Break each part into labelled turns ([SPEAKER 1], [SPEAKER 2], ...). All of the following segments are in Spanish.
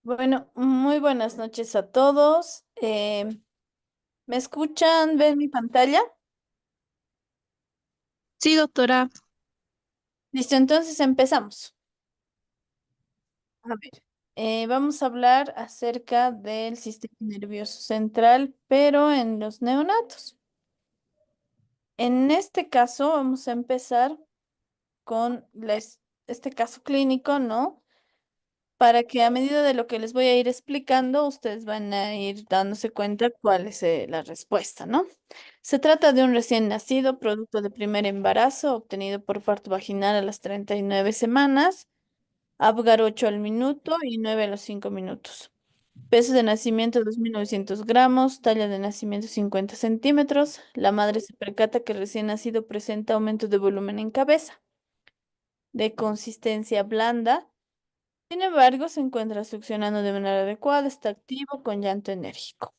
[SPEAKER 1] Bueno, muy buenas noches a todos. ¿Me escuchan? ¿Ven mi pantalla?
[SPEAKER 2] Sí, doctora.
[SPEAKER 1] Listo, entonces empezamos. A ver, vamos a hablar acerca del sistema nervioso central, pero en los neonatos. En este caso, vamos a empezar con este caso clínico, ¿no? Para que a medida de lo que les voy a ir explicando, ustedes van a ir dándose cuenta cuál es la respuesta, ¿no? Se trata de un recién nacido, producto de primer embarazo, obtenido por parto vaginal a las 39 semanas, Apgar 8 al minuto y 9 a los 5 minutos. Peso de nacimiento 2.900 gramos, talla de nacimiento 50 centímetros. La madre se percata que el recién nacido presenta aumento de volumen en cabeza, de consistencia blanda. Sin embargo, se encuentra succionando de manera adecuada, está activo con llanto enérgico.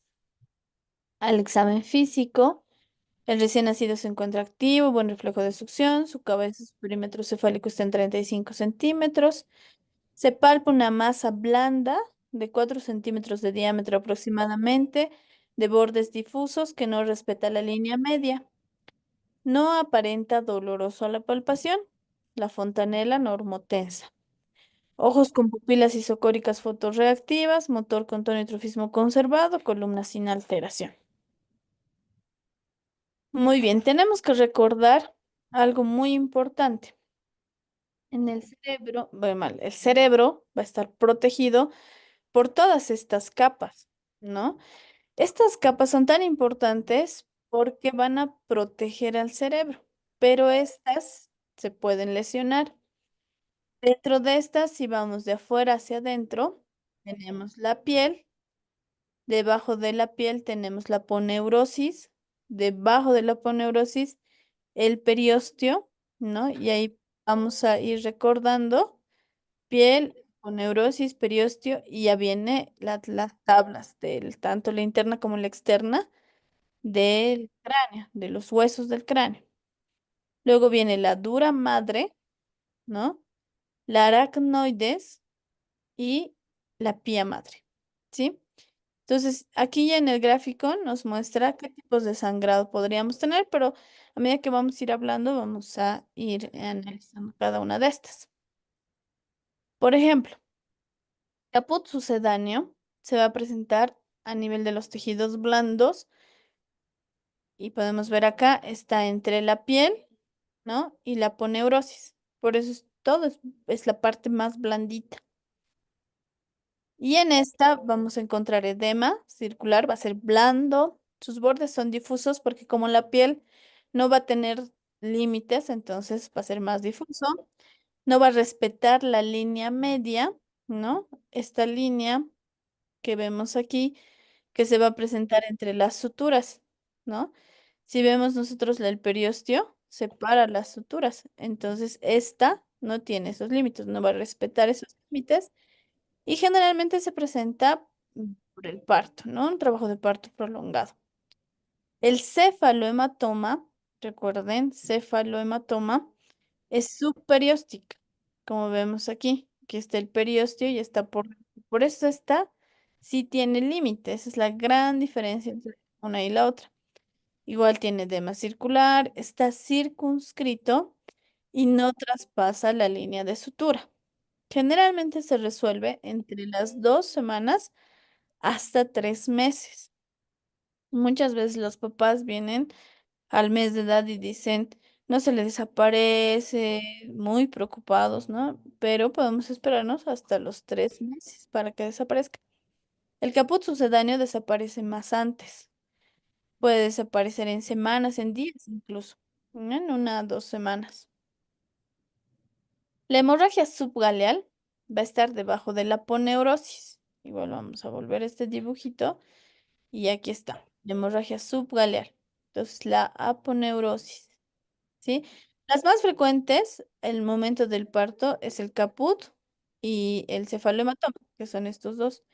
[SPEAKER 1] Al examen físico, el recién nacido se encuentra activo, buen reflejo de succión, su cabeza, su perímetro cefálico está en 35 centímetros. Se palpa una masa blanda de 4 centímetros de diámetro aproximadamente, de bordes difusos que no respeta la línea media. No aparenta doloroso a la palpación. La fontanela normotensa. Ojos con pupilas isocóricas fotorreactivas, motor con tono y trofismo conservado, columna sin alteración. Muy bien, tenemos que recordar algo muy importante. En el cerebro, bueno, mal, el cerebro va a estar protegido por todas estas capas, ¿no? Estas capas son tan importantes porque van a proteger al cerebro, pero estas se pueden lesionar. Dentro de estas, si vamos de afuera hacia adentro, tenemos la piel. Debajo de la piel tenemos la aponeurosis, debajo de la aponeurosis el periósteo, ¿no? Y ahí vamos a ir recordando piel, aponeurosis, periósteo y ya viene las tablas del tanto la interna como la externa del cráneo, de los huesos del cráneo. Luego viene la dura madre, ¿no? La aracnoides y la pía madre, ¿sí? Entonces, aquí ya en el gráfico nos muestra qué tipos de sangrado podríamos tener, pero a medida que vamos a ir hablando, vamos a ir analizando cada una de estas. Por ejemplo, caput sucedáneo se va a presentar a nivel de los tejidos blandos y podemos ver acá, está entre la piel, ¿no? Y la poneurosis. Por eso es la parte más blandita. Y en esta vamos a encontrar edema circular, va a ser blando. Sus bordes son difusos porque como la piel no va a tener límites, entonces va a ser más difuso. No va a respetar la línea media, ¿no? Esta línea que vemos aquí, que se va a presentar entre las suturas, ¿no? Si vemos nosotros el periósteo, separa las suturas. Entonces esta no tiene esos límites, no va a respetar esos límites y generalmente se presenta por el parto, ¿no? Un trabajo de parto prolongado. El cefalohematoma, recuerden, cefalohematoma es subperióstica, como vemos aquí, que está el periósteo y está por eso está, sí tiene límites, esa es la gran diferencia entre una y la otra. Igual tiene edema circular, está circunscrito y no traspasa la línea de sutura. Generalmente se resuelve entre las 2 semanas hasta 3 meses. Muchas veces los papás vienen al mes de edad y dicen, no se le desaparece, muy preocupados, ¿no? Pero podemos esperarnos hasta los 3 meses para que desaparezca. El caput sucedáneo desaparece más antes. Puede desaparecer en semanas, en días incluso, ¿no? En 1 o 2 semanas. La hemorragia subgaleal va a estar debajo de la aponeurosis. Igual vamos a volver a este dibujito y aquí está, la hemorragia subgaleal. Entonces, la aponeurosis, ¿sí? Las más frecuentes, el momento del parto, es el caput y el cefalohematoma, que son estos dos.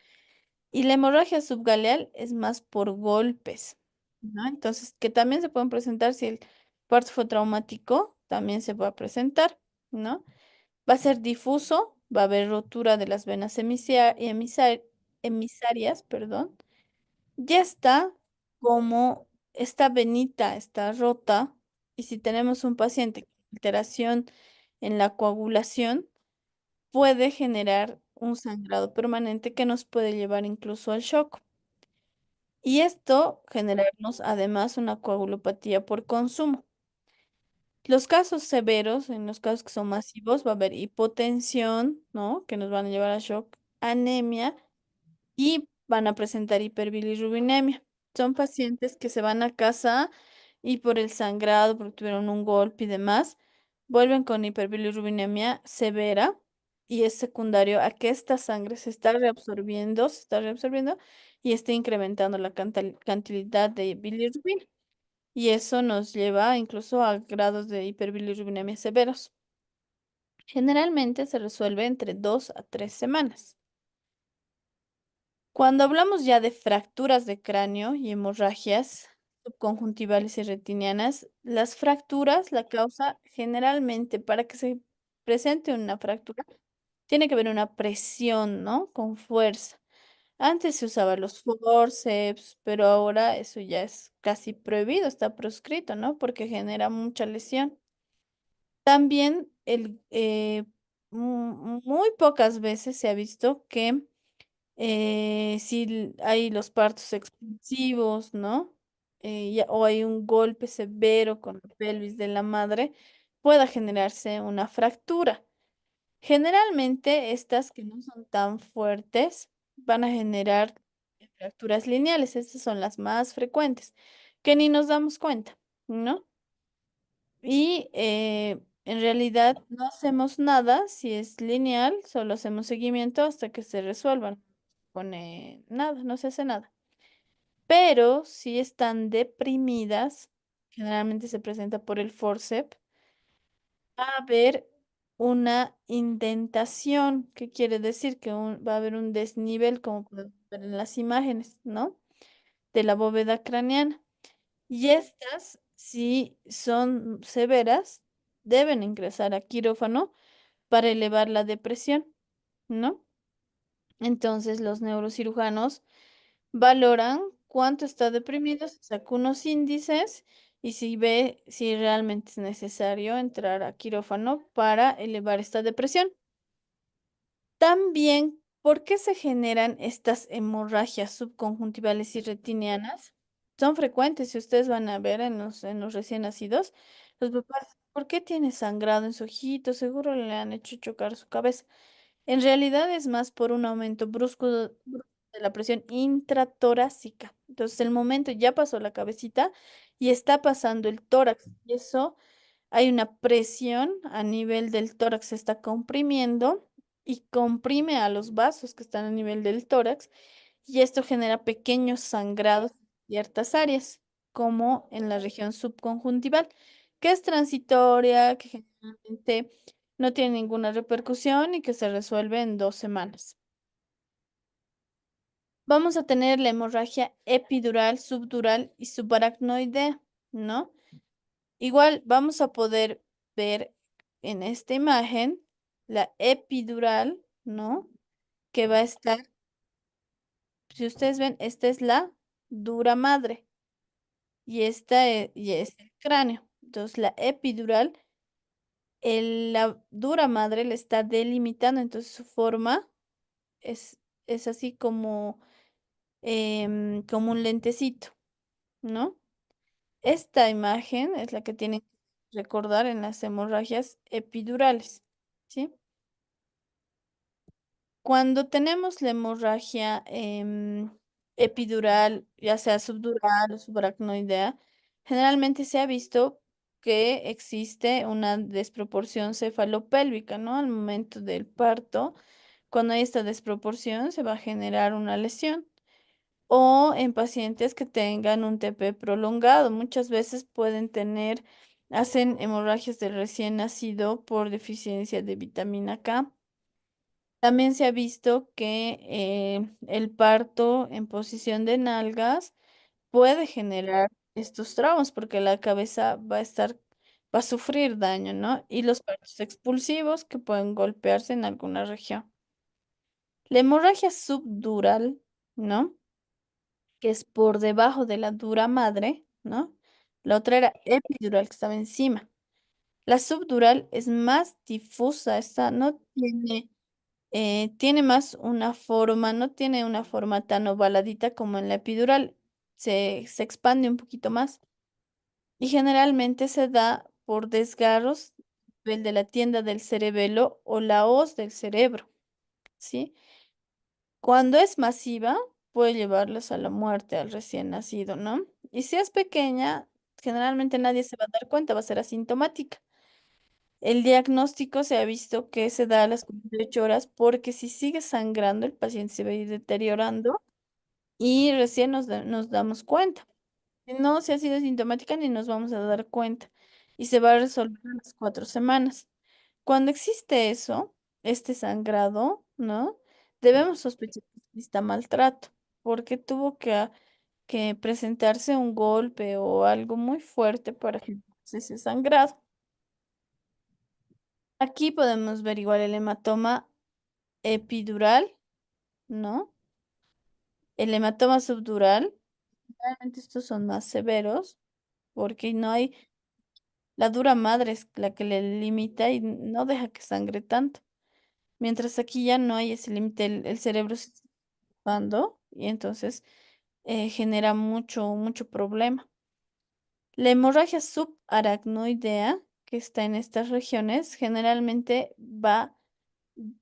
[SPEAKER 1] Y la hemorragia subgaleal es más por golpes, ¿no? Entonces, que también se pueden presentar si el parto fue traumático, también se va a presentar, ¿no? Va a ser difuso, va a haber rotura de las venas emisarias, perdón. Ya está como esta venita está rota y si tenemos un paciente con alteración en la coagulación, puede generar un sangrado permanente que nos puede llevar incluso al shock. Y esto generarnos además una coagulopatía por consumo. Los casos severos, en los casos que son masivos, va a haber hipotensión, ¿no? Que nos van a llevar a shock, anemia y van a presentar hiperbilirrubinemia. Son pacientes que se van a casa y por el sangrado, porque tuvieron un golpe y demás, vuelven con hiperbilirrubinemia severa y es secundario a que esta sangre se está reabsorbiendo y está incrementando la cantidad de bilirrubina. Y eso nos lleva incluso a grados de hiperbilirrubinemia severos. Generalmente se resuelve entre 2 a 3 semanas. Cuando hablamos ya de fracturas de cráneo y hemorragias subconjuntivales y retinianas, las fracturas, la causa generalmente para que se presente una fractura, tiene que haber una presión, ¿no? Con fuerza. Antes se usaban los forceps, pero ahora eso ya es casi prohibido, está proscrito, ¿no? Porque genera mucha lesión. También muy pocas veces se ha visto que si hay los partos explosivos, ¿no? O hay un golpe severo con la pelvis de la madre, pueda generarse una fractura. Generalmente estas que no son tan fuertes van a generar fracturas lineales, estas son las más frecuentes, que ni nos damos cuenta, ¿no? Y en realidad no hacemos nada si es lineal, solo hacemos seguimiento hasta que se resuelvan. Pone nada, no se hace nada. Pero si están deprimidas, generalmente se presenta por el forceps, va a haber una indentación, que quiere decir que va a haber un desnivel, como podemos ver en las imágenes, ¿no? De la bóveda craneana. Y estas, si son severas, deben ingresar a quirófano para elevar la depresión, ¿no? Entonces los neurocirujanos valoran cuánto está deprimido, se saca unos índices y si ve si realmente es necesario entrar a quirófano para elevar esta depresión. También, ¿por qué se generan estas hemorragias subconjuntivales y retinianas? Son frecuentes, si ustedes van a ver en los recién nacidos, los papás, ¿por qué tiene sangrado en su ojito? Seguro le han hecho chocar su cabeza. En realidad es más por un aumento brusco de la presión intratorácica. Entonces, el momento ya pasó la cabecita y está pasando el tórax. Y eso hay una presión a nivel del tórax, se está comprimiendo y comprime a los vasos que están a nivel del tórax y esto genera pequeños sangrados en ciertas áreas, como en la región subconjuntival, que es transitoria, que generalmente no tiene ninguna repercusión y que se resuelve en 2 semanas. Vamos a tener la hemorragia epidural, subdural y subaracnoidea, ¿no? Igual vamos a poder ver en esta imagen la epidural, ¿no? Que va a estar, si ustedes ven, esta es la dura madre y esta y es el cráneo. Entonces la epidural la dura madre le está delimitando, entonces su forma es, es así como, como un lentecito, ¿no? Esta imagen es la que tienen que recordar en las hemorragias epidurales, ¿sí? Cuando tenemos la hemorragia epidural, ya sea subdural o subaracnoidea, generalmente se ha visto que existe una desproporción cefalopélvica, ¿no? Al momento del parto, cuando hay esta desproporción, se va a generar una lesión. O en pacientes que tengan un TP prolongado, muchas veces pueden tener, hacen hemorragias del recién nacido por deficiencia de vitamina K. También se ha visto que el parto en posición de nalgas puede generar estos traumas porque la cabeza va a estar, va a sufrir daño, ¿no? Y los partos expulsivos que pueden golpearse en alguna región. La hemorragia subdural, ¿no? Que es por debajo de la dura madre, ¿no? La otra era epidural, que estaba encima. La subdural es más difusa, esta no tiene, tiene más una forma, no tiene una forma tan ovaladita como en la epidural, se expande un poquito más y generalmente se da por desgarros del de la tienda del cerebelo o la hoz del cerebro, ¿sí? Cuando es masiva, puede llevarlos a la muerte al recién nacido, ¿no? Y si es pequeña, generalmente nadie se va a dar cuenta, va a ser asintomática. El diagnóstico se ha visto que se da a las 48 horas porque si sigue sangrando, el paciente se va a ir deteriorando y recién nos damos cuenta. Si no, si ha sido asintomática, ni nos vamos a dar cuenta y se va a resolver en las 4 semanas. Cuando existe eso, este sangrado, ¿no? Debemos sospechar que exista maltrato, porque tuvo que presentarse un golpe o algo muy fuerte para que ese sangrado. Aquí podemos ver igual el hematoma epidural, ¿no? El hematoma subdural, realmente estos son más severos porque no hay, la dura madre es la que le limita y no deja que sangre tanto. Mientras aquí ya no hay ese límite, el cerebro se está ocupando y entonces genera mucho problema. La hemorragia subaracnoidea, que está en estas regiones, generalmente va a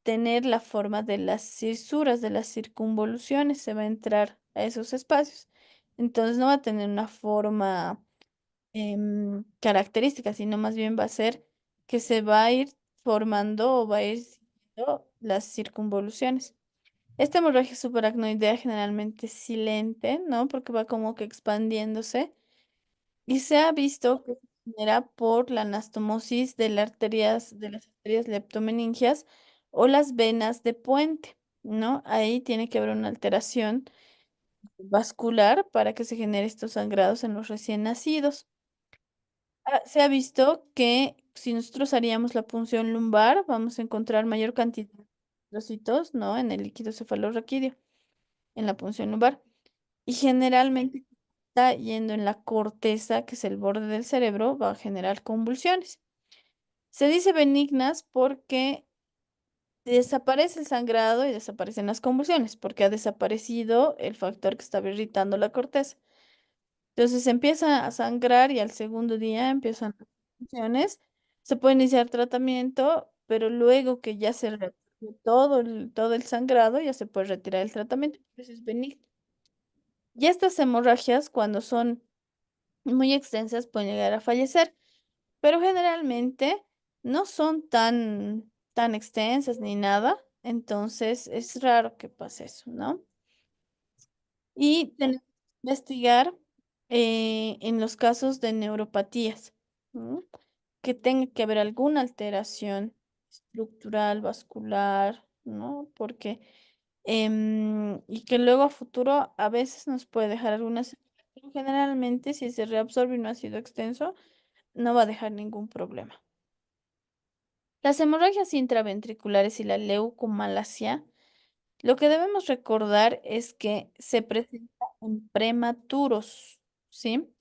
[SPEAKER 1] tener la forma de las cisuras, de las circunvoluciones, se va a entrar a esos espacios. Entonces no va a tener una forma característica, sino más bien va a ser que se va a ir formando o va a ir siguiendo las circunvoluciones. Esta hemorragia subaracnoidea generalmente es silente, ¿no? Porque va como que expandiéndose y se ha visto que se genera por la anastomosis de las arterias leptomeningias o las venas de puente, ¿no? Ahí tiene que haber una alteración vascular para que se genere estos sangrados en los recién nacidos. Se ha visto que si nosotros haríamos la punción lumbar, vamos a encontrar mayor cantidad de trocitos, ¿no? En el líquido cefalorraquídeo, en la punción lumbar. Y generalmente está yendo en la corteza, que es el borde del cerebro, va a generar convulsiones. Se dice benignas porque desaparece el sangrado y desaparecen las convulsiones, porque ha desaparecido el factor que estaba irritando la corteza. Entonces empieza a sangrar y al segundo día empiezan las convulsiones. Se puede iniciar tratamiento, pero luego que ya se retiró todo el sangrado, ya se puede retirar el tratamiento, porque es benigno. Y estas hemorragias, cuando son muy extensas, pueden llegar a fallecer, pero generalmente no son tan extensas ni nada, entonces es raro que pase eso, ¿no? Y tenemos que investigar en los casos de neuropatías, ¿no? Que tenga que haber alguna alteración estructural, vascular, ¿no? Porque, y que luego a futuro a veces nos puede dejar algunas, pero generalmente si se reabsorbe y no ha sido extenso, no va a dejar ningún problema. Las hemorragias intraventriculares y la leucomalacia, lo que debemos recordar es que se presenta en prematuros, ¿sí?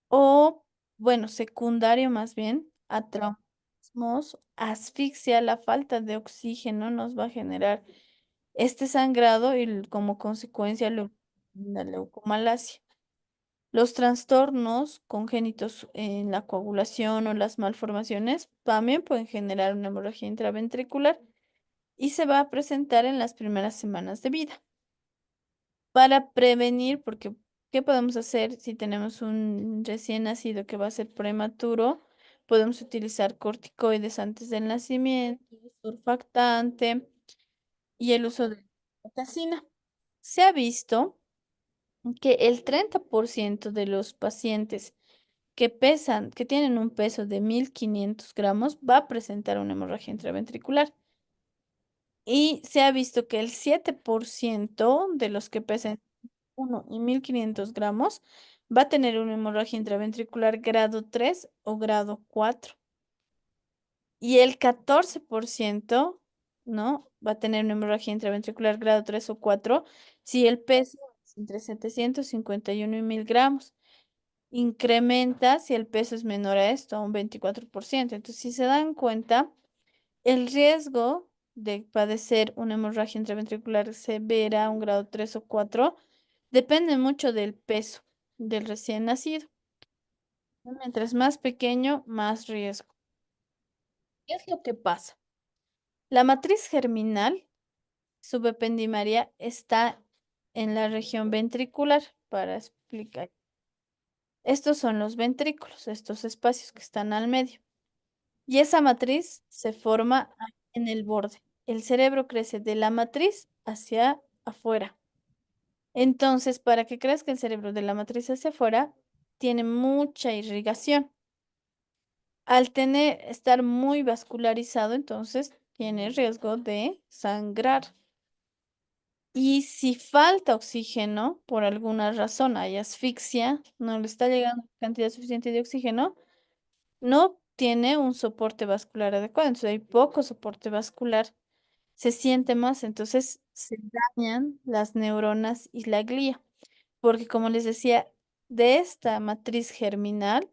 [SPEAKER 1] O, bueno, secundario más bien a trauma. espasmos, asfixia, la falta de oxígeno nos va a generar este sangrado y como consecuencia la leucomalacia. Los trastornos congénitos en la coagulación o las malformaciones también pueden generar una hemorragia intraventricular y se va a presentar en las primeras semanas de vida. Para prevenir, porque ¿qué podemos hacer si tenemos un recién nacido que va a ser prematuro? Podemos utilizar corticoides antes del nacimiento, surfactante y el uso de pitacina. Se ha visto que el 30% de los pacientes que pesan, que tienen un peso de 1500 gramos, va a presentar una hemorragia intraventricular. Y se ha visto que el 7% de los que pesan 1 y 1500 gramos va a tener una hemorragia intraventricular grado 3 o grado 4. Y el 14%, ¿no? Va a tener una hemorragia intraventricular grado 3 o 4 si el peso es entre 751 y 1000 gramos. Incrementa si el peso es menor a esto, a un 24%. Entonces, si se dan cuenta, el riesgo de padecer una hemorragia intraventricular severa, un grado 3 o 4, depende mucho del peso del recién nacido. Mientras más pequeño, más riesgo. ¿Qué es lo que pasa? La matriz germinal subependimaria está en la región ventricular, para explicar. Estos son los ventrículos, estos espacios que están al medio. Y esa matriz se forma en el borde. El cerebro crece de la matriz hacia afuera. Entonces, para que crezca el cerebro de la matriz hacia afuera, tiene mucha irrigación. Al estar muy vascularizado, entonces tiene riesgo de sangrar. Y si falta oxígeno, por alguna razón hay asfixia, no le está llegando cantidad suficiente de oxígeno, no tiene un soporte vascular adecuado. Entonces hay poco soporte vascular, se siente más, entonces se dañan las neuronas y la glía. Porque como les decía, de esta matriz germinal,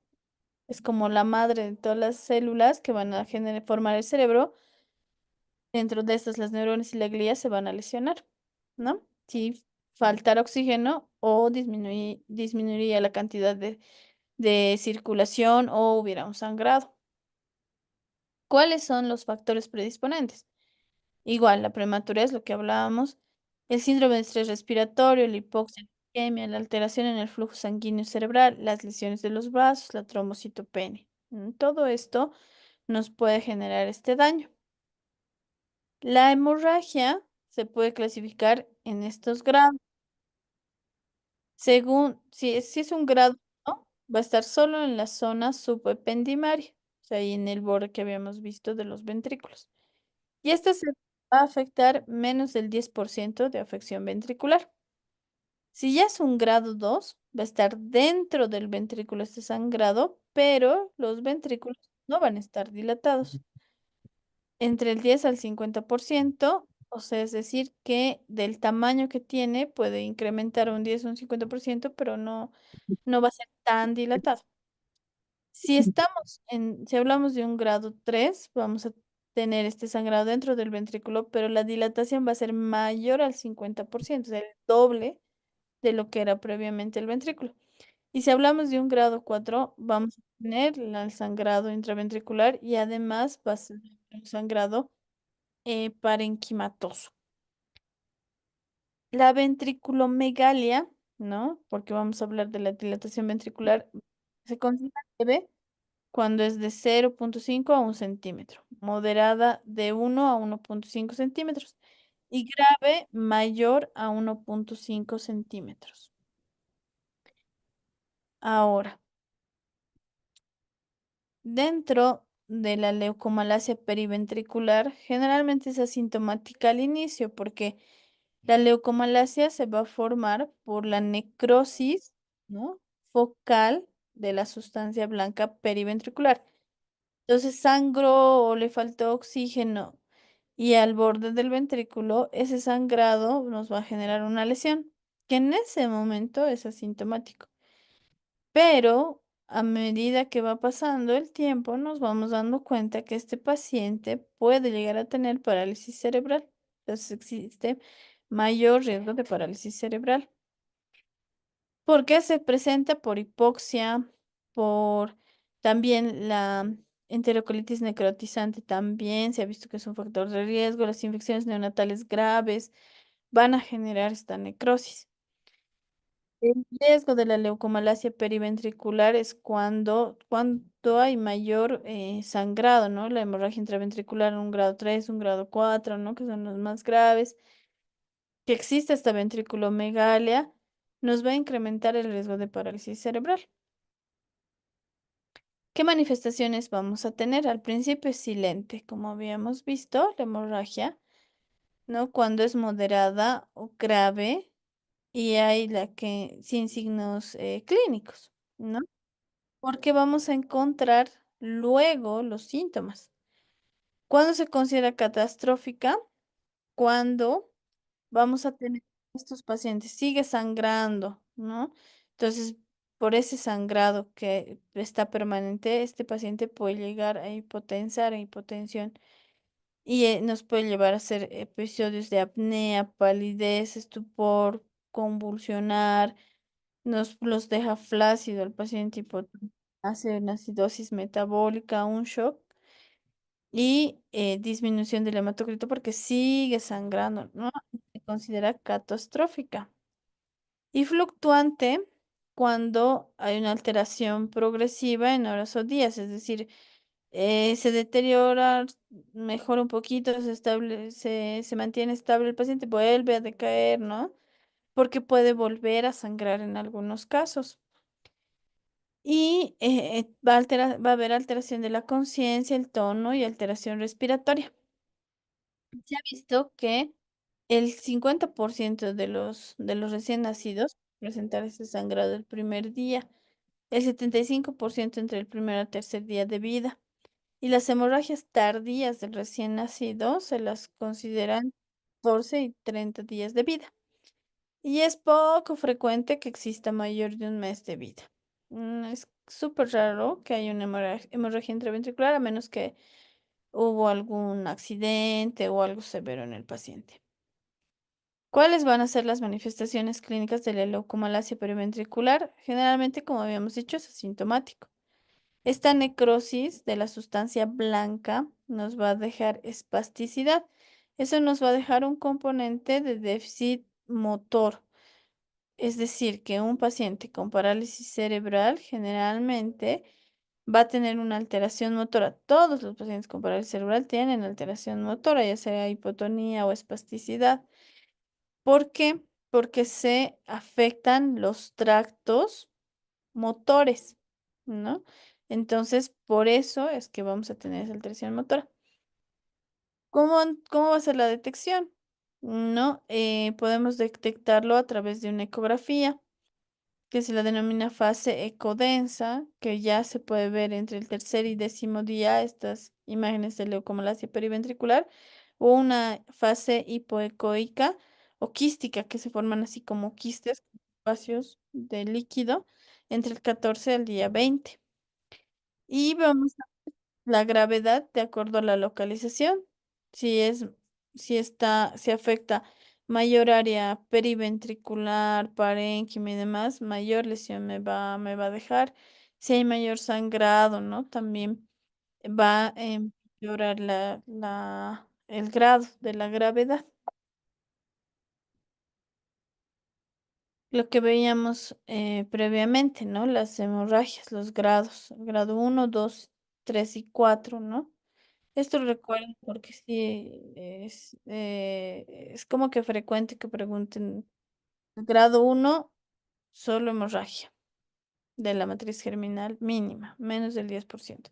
[SPEAKER 1] es como la madre de todas las células que van a formar el cerebro. Dentro de estas, las neuronas y la glía se van a lesionar, ¿no? Si faltara oxígeno o disminuiría la cantidad de circulación o hubiera un sangrado. ¿Cuáles son los factores predisponentes? Igual, la prematurez, lo que hablábamos, el síndrome de estrés respiratorio, la hipoxia, la isquemia, la alteración en el flujo sanguíneo cerebral, las lesiones de los brazos, la trombocitopenia. Todo esto nos puede generar este daño. La hemorragia se puede clasificar en estos grados. Según, si es un grado, ¿no? Va a estar solo en la zona subependimaria, o sea, ahí en el borde que habíamos visto de los ventrículos. Y esta se va a afectar menos del 10% de afección ventricular. Si ya es un grado 2, va a estar dentro del ventrículo este sangrado, pero los ventrículos no van a estar dilatados. Entre el 10 al 50%, o sea, es decir, que del tamaño que tiene puede incrementar un 10 o un 50%, pero no va a ser tan dilatado. Si hablamos de un grado 3, vamos a tener este sangrado dentro del ventrículo, pero la dilatación va a ser mayor al 50%, o sea, el doble de lo que era previamente el ventrículo. Y si hablamos de un grado 4, vamos a tener el sangrado intraventricular y además va a ser un sangrado parenquimatoso. La ventriculomegalia, ¿no? Porque vamos a hablar de la dilatación ventricular, se considera leve cuando es de 0,5 a 1 centímetro, moderada de 1 a 1,5 centímetros y grave mayor a 1,5 centímetros. Ahora, dentro de la leucomalacia periventricular, generalmente es asintomática al inicio porque la leucomalacia se va a formar por la necrosis, ¿no? Focal de la sustancia blanca periventricular. Entonces sangró o le faltó oxígeno y al borde del ventrículo, ese sangrado nos va a generar una lesión, que en ese momento es asintomático. Pero a medida que va pasando el tiempo, nos vamos dando cuenta que este paciente puede llegar a tener parálisis cerebral. Entonces existe mayor riesgo de parálisis cerebral. ¿Por qué se presenta? Por hipoxia, por también la enterocolitis necrotizante también se ha visto que es un factor de riesgo. Las infecciones neonatales graves van a generar esta necrosis. El riesgo de la leucomalacia periventricular es cuando hay mayor sangrado, ¿no? La hemorragia intraventricular en un grado 3, un grado 4, ¿no? Que son los más graves. Que exista esta ventriculomegalia nos va a incrementar el riesgo de parálisis cerebral. ¿Qué manifestaciones vamos a tener? Al principio es silente, como habíamos visto, la hemorragia, ¿no? Cuando es moderada o grave y hay la que sin signos clínicos, ¿no? Porque vamos a encontrar luego los síntomas. ¿Cuándo se considera catastrófica? Cuando vamos a tener estos pacientes, sigue sangrando, ¿no? Entonces, por ese sangrado que está permanente, este paciente puede llegar a hipotensar, a hipotensión, y nos puede llevar a hacer episodios de apnea, palidez, estupor, convulsionar, nos los deja flácido el paciente, hace una acidosis metabólica, un shock y disminución del hematocrito porque sigue sangrando, ¿no? Se considera catastrófica. Y fluctuante cuando hay una alteración progresiva en horas o días, es decir, se deteriora, mejora un poquito, se mantiene estable el paciente, vuelve a decaer, ¿no? Porque puede volver a sangrar en algunos casos. Y va a haber alteración de la conciencia, el tono y alteración respiratoria. Se ha visto que el 50% de los recién nacidos presentar ese sangrado el primer día, el 75% entre el primer al tercer día de vida. Y las hemorragias tardías del recién nacido se las consideran 14 y 30 días de vida. Y es poco frecuente que exista mayor de un mes de vida. Es súper raro que haya una hemorragia intraventricular a menos que hubo algún accidente o algo severo en el paciente. ¿Cuáles van a ser las manifestaciones clínicas de la leucomalacia periventricular? Generalmente, como habíamos dicho, es asintomático. Esta necrosis de la sustancia blanca nos va a dejar espasticidad. Eso nos va a dejar un componente de déficit motor. Es decir, que un paciente con parálisis cerebral generalmente va a tener una alteración motora. Todos los pacientes con parálisis cerebral tienen alteración motora, ya sea hipotonía o espasticidad. ¿Por qué? Porque se afectan los tractos motores, ¿no? Entonces, por eso es que vamos a tener esa alteración motora. ¿Cómo va a ser la detección? No, podemos detectarlo a través de una ecografía, que se la denomina fase ecodensa, que ya se puede ver entre el tercer y décimo día estas imágenes de leucomalacia periventricular, o una fase hipoecoica o quística, que se forman así como quistes, espacios de líquido, entre el 14 al día 20. Y vamos la gravedad de acuerdo a la localización. Si es, si afecta mayor área periventricular, parénquima y demás, mayor lesión me va a dejar. Si hay mayor sangrado, ¿no? También va a empeorar el grado de la gravedad. Lo que veíamos previamente, ¿no? Las hemorragias, los grados, grado 1, 2, 3 y 4, ¿no? Esto lo recuerdo porque sí, es como que frecuente que pregunten, grado 1 solo hemorragia de la matriz germinal mínima, menos del 10%.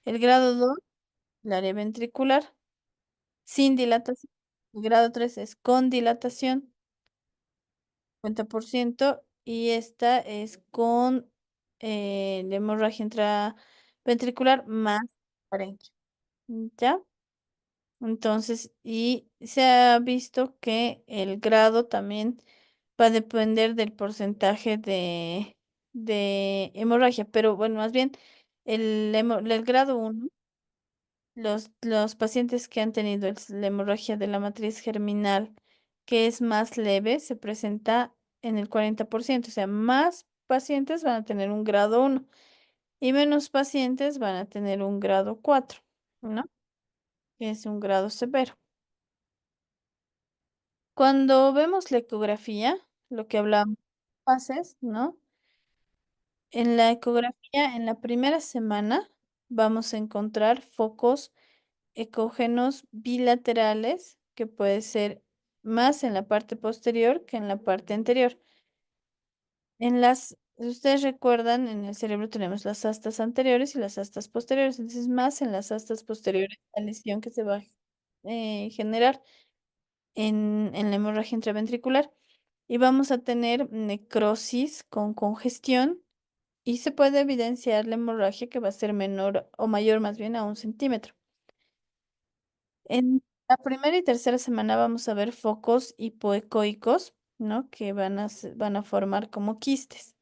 [SPEAKER 1] El grado 2 la área ventricular, sin dilatación. El grado 3 es con dilatación, 50%, y esta es con la hemorragia intraventricular más parénquima. ¿Ya? Entonces, y se ha visto que el grado también va a depender del porcentaje de hemorragia, pero bueno, más bien el grado uno, los pacientes que han tenido la hemorragia de la matriz germinal, que es más leve, se presenta en el 40%, o sea, más pacientes van a tener un grado uno y menos pacientes van a tener un grado 4, ¿no? Que es un grado severo. Cuando vemos la ecografía, lo que hablamos, fases, ¿no? En la ecografía, en la primera semana, vamos a encontrar focos ecógenos bilaterales, que puede ser más en la parte posterior que en la parte anterior. Si ustedes recuerdan, en el cerebro tenemos las astas anteriores y las astas posteriores, entonces más en las astas posteriores la lesión que se va a generar en la hemorragia intraventricular. Y vamos a tener necrosis con congestión y se puede evidenciar la hemorragia que va a ser menor o mayor más bien a 1 centímetro. En la primera y tercera semana vamos a ver focos hipoecoicos, ¿no? Que van a formar como quistes.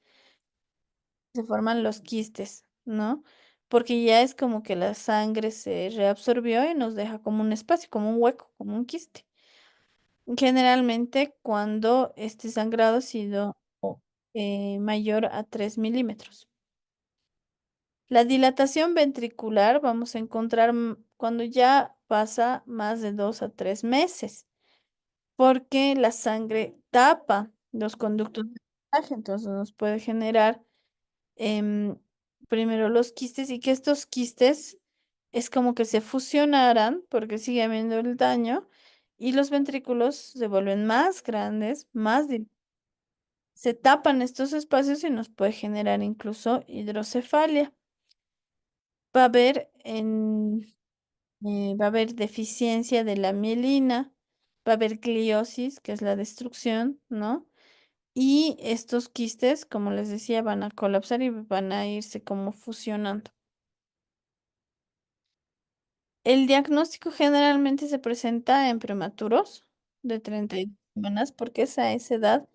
[SPEAKER 1] Se forman los quistes, ¿no? Porque ya es como que la sangre se reabsorbió y nos deja como un espacio, como un hueco, como un quiste. Generalmente cuando este sangrado ha sido mayor a 3 milímetros. La dilatación ventricular vamos a encontrar cuando ya pasa más de 2 a 3 meses, porque la sangre tapa los conductos de drenaje, entonces nos puede generar em, primero los quistes y que estos quistes es como que se fusionaran porque sigue habiendo el daño y los ventrículos se vuelven más grandes, se tapan estos espacios y nos puede generar incluso hidrocefalia. Va a haber va a haber deficiencia de la mielina, va a haber gliosis, que es la destrucción, ¿no? Y estos quistes, como les decía, van a colapsar y van a irse como fusionando. El diagnóstico generalmente se presenta en prematuros de 32 semanas porque es a esa edad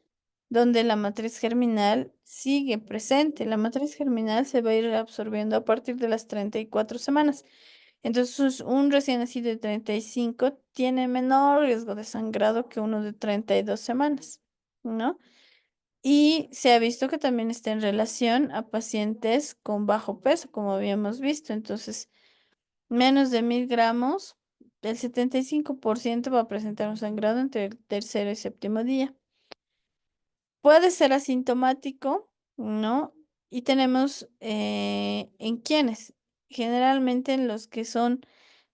[SPEAKER 1] donde la matriz germinal sigue presente. La matriz germinal se va a ir absorbiendo a partir de las 34 semanas. Entonces, un recién nacido de 35 tiene menor riesgo de sangrado que uno de 32 semanas, ¿no? Y se ha visto que también está en relación a pacientes con bajo peso, como habíamos visto. Entonces, menos de 1.000 gramos, el 75% va a presentar un sangrado entre el tercero y séptimo día. Puede ser asintomático, ¿no? Y tenemos en quienes, generalmente en los que son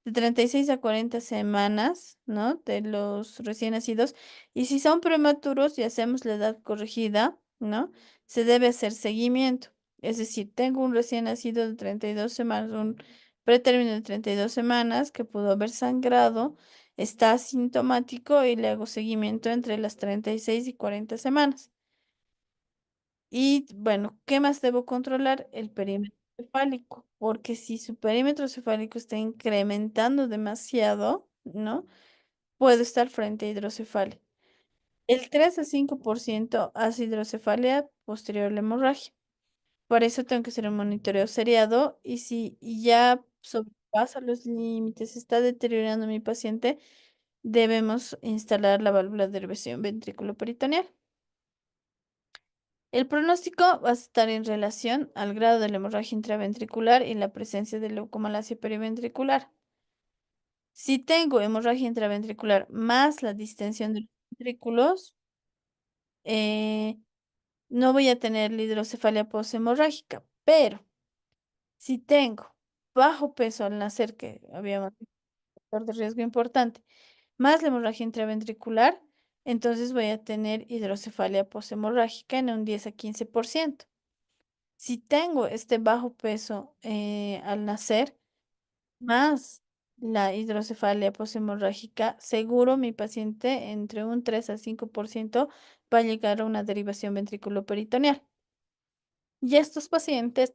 [SPEAKER 1] de 36 a 40 semanas, ¿no? De los recién nacidos. Y si son prematuros y hacemos la edad corregida, ¿no? Se debe hacer seguimiento. Es decir, tengo un recién nacido de 32 semanas, un pretérmino de 32 semanas que pudo haber sangrado, está asintomático y le hago seguimiento entre las 36 y 40 semanas. Y bueno, ¿qué más debo controlar? El perímetro cefálico, porque si su perímetro cefálico está incrementando demasiado, ¿no? Puedo estar frente a hidrocefalia. El 3 a 5% hace hidrocefalia posterior a la hemorragia. Por eso tengo que hacer un monitoreo seriado y si ya sobrepasa los límites, está deteriorando mi paciente, debemos instalar la válvula de reversión ventrículo-peritoneal. El pronóstico va a estar en relación al grado de la hemorragia intraventricular y la presencia de leucomalacia periventricular. Si tengo hemorragia intraventricular más la distensión de los ventrículos, eh, no voy a tener la hidrocefalia poshemorrágica, pero si tengo bajo peso al nacer, que habíamos visto, factor de riesgo importante, más la hemorragia intraventricular, entonces voy a tener hidrocefalia poshemorrágica en un 10 a 15%. Si tengo este bajo peso al nacer, más la hidrocefalia poshemorrágica, seguro mi paciente entre un 3 a 5% va a llegar a una derivación ventriculoperitoneal. Y estos pacientes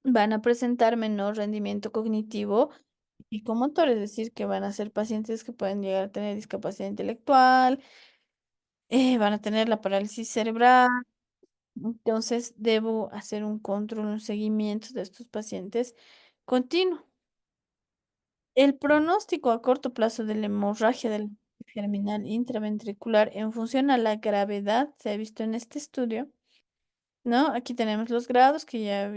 [SPEAKER 1] van a presentar menor rendimiento cognitivo y psicomotor, es decir, que van a ser pacientes que pueden llegar a tener discapacidad intelectual, van a tener la parálisis cerebral, Entonces, debo hacer un control, un seguimiento de estos pacientes continuo. El pronóstico a corto plazo de la hemorragia del germinal intraventricular en función a la gravedad se ha visto en este estudio, ¿no? Aquí tenemos los grados que ya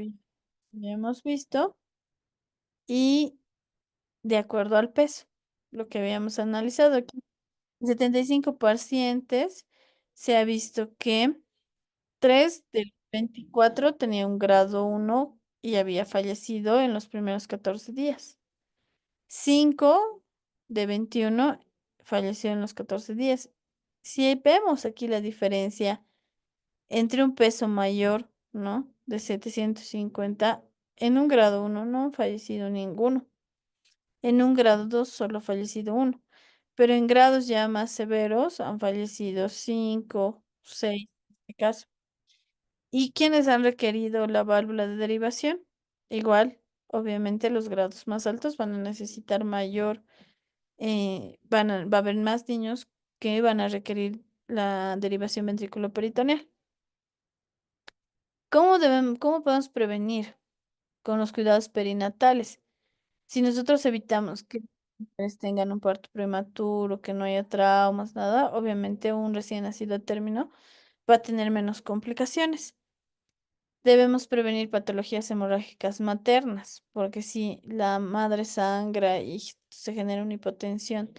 [SPEAKER 1] hemos visto y de acuerdo al peso, lo que habíamos analizado aquí. En 75 pacientes se ha visto que 3 del 24 tenía un grado 1 y había fallecido en los primeros 14 días. 5 de 21 falleció en los 14 días. Si vemos aquí la diferencia entre un peso mayor, ¿no? De 750, en un grado 1 no han fallecido ninguno. En un grado 2 solo ha fallecido uno. Pero en grados ya más severos han fallecido 5, 6 en este caso. ¿Y quiénes han requerido la válvula de derivación? Igual, obviamente los grados más altos van a necesitar mayor, va a haber más niños que van a requerir la derivación ventriculoperitoneal. ¿Cómo podemos prevenir con los cuidados perinatales? Si nosotros evitamos que mujeres tengan un parto prematuro, que no haya traumas, nada, obviamente un recién nacido a término va a tener menos complicaciones. Debemos prevenir patologías hemorrágicas maternas, porque si la madre sangra y se genera una hipotensión,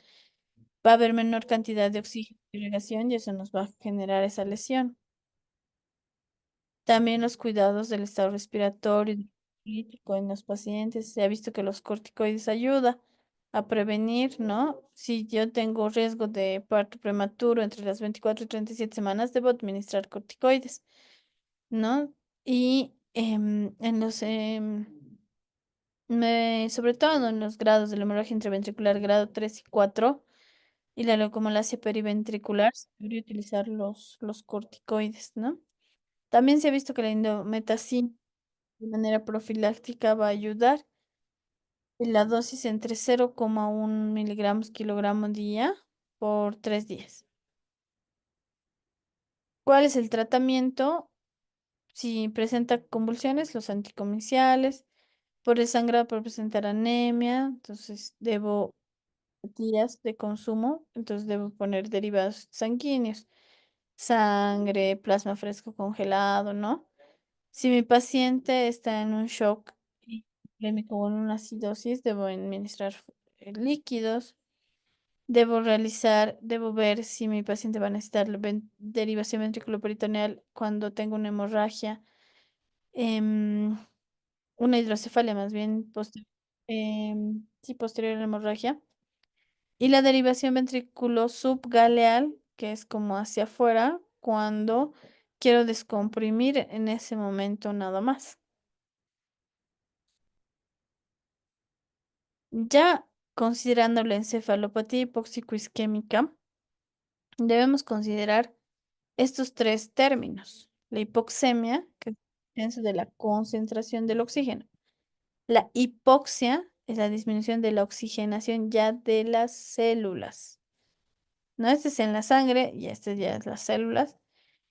[SPEAKER 1] va a haber menor cantidad de oxígeno y irrigación y eso nos va a generar esa lesión. También los cuidados del estado respiratorio y crítico en los pacientes. Se ha visto que los corticoides ayudan a prevenir, ¿no? Si yo tengo riesgo de parto prematuro entre las 24 y 37 semanas, debo administrar corticoides, ¿no? Y sobre todo en los grados de la hemorragia intraventricular, grado 3 y 4, y la leucomalacia periventricular, se debería utilizar los corticoides, ¿no? También se ha visto que la indometacina de manera profiláctica va a ayudar en la dosis entre 0,1 miligramos kilogramo día por 3 días. ¿Cuál es el tratamiento? Si presenta convulsiones, los anticominciales. Por el sangrado, por presentar anemia, entonces debo días de consumo, entonces debo poner derivados sanguíneos, sangre, plasma fresco congelado, ¿no? Si mi paciente está en un shock hipovolémico o en una acidosis, debo administrar líquidos, debo ver si mi paciente va a necesitar derivación ventriculoperitoneal cuando tenga una hemorragia, em, una hidrocefalia más bien, sí, posterior a la hemorragia. Y la derivación ventrículo subgaleal, que es como hacia afuera, cuando quiero descomprimir en ese momento nada más. Ya considerando la encefalopatía hipóxico-isquémica, debemos considerar estos tres términos. La hipoxemia, que es el descenso de la concentración del oxígeno. La hipoxia es la disminución de la oxigenación ya de las células. No, este es en la sangre y este ya es las células.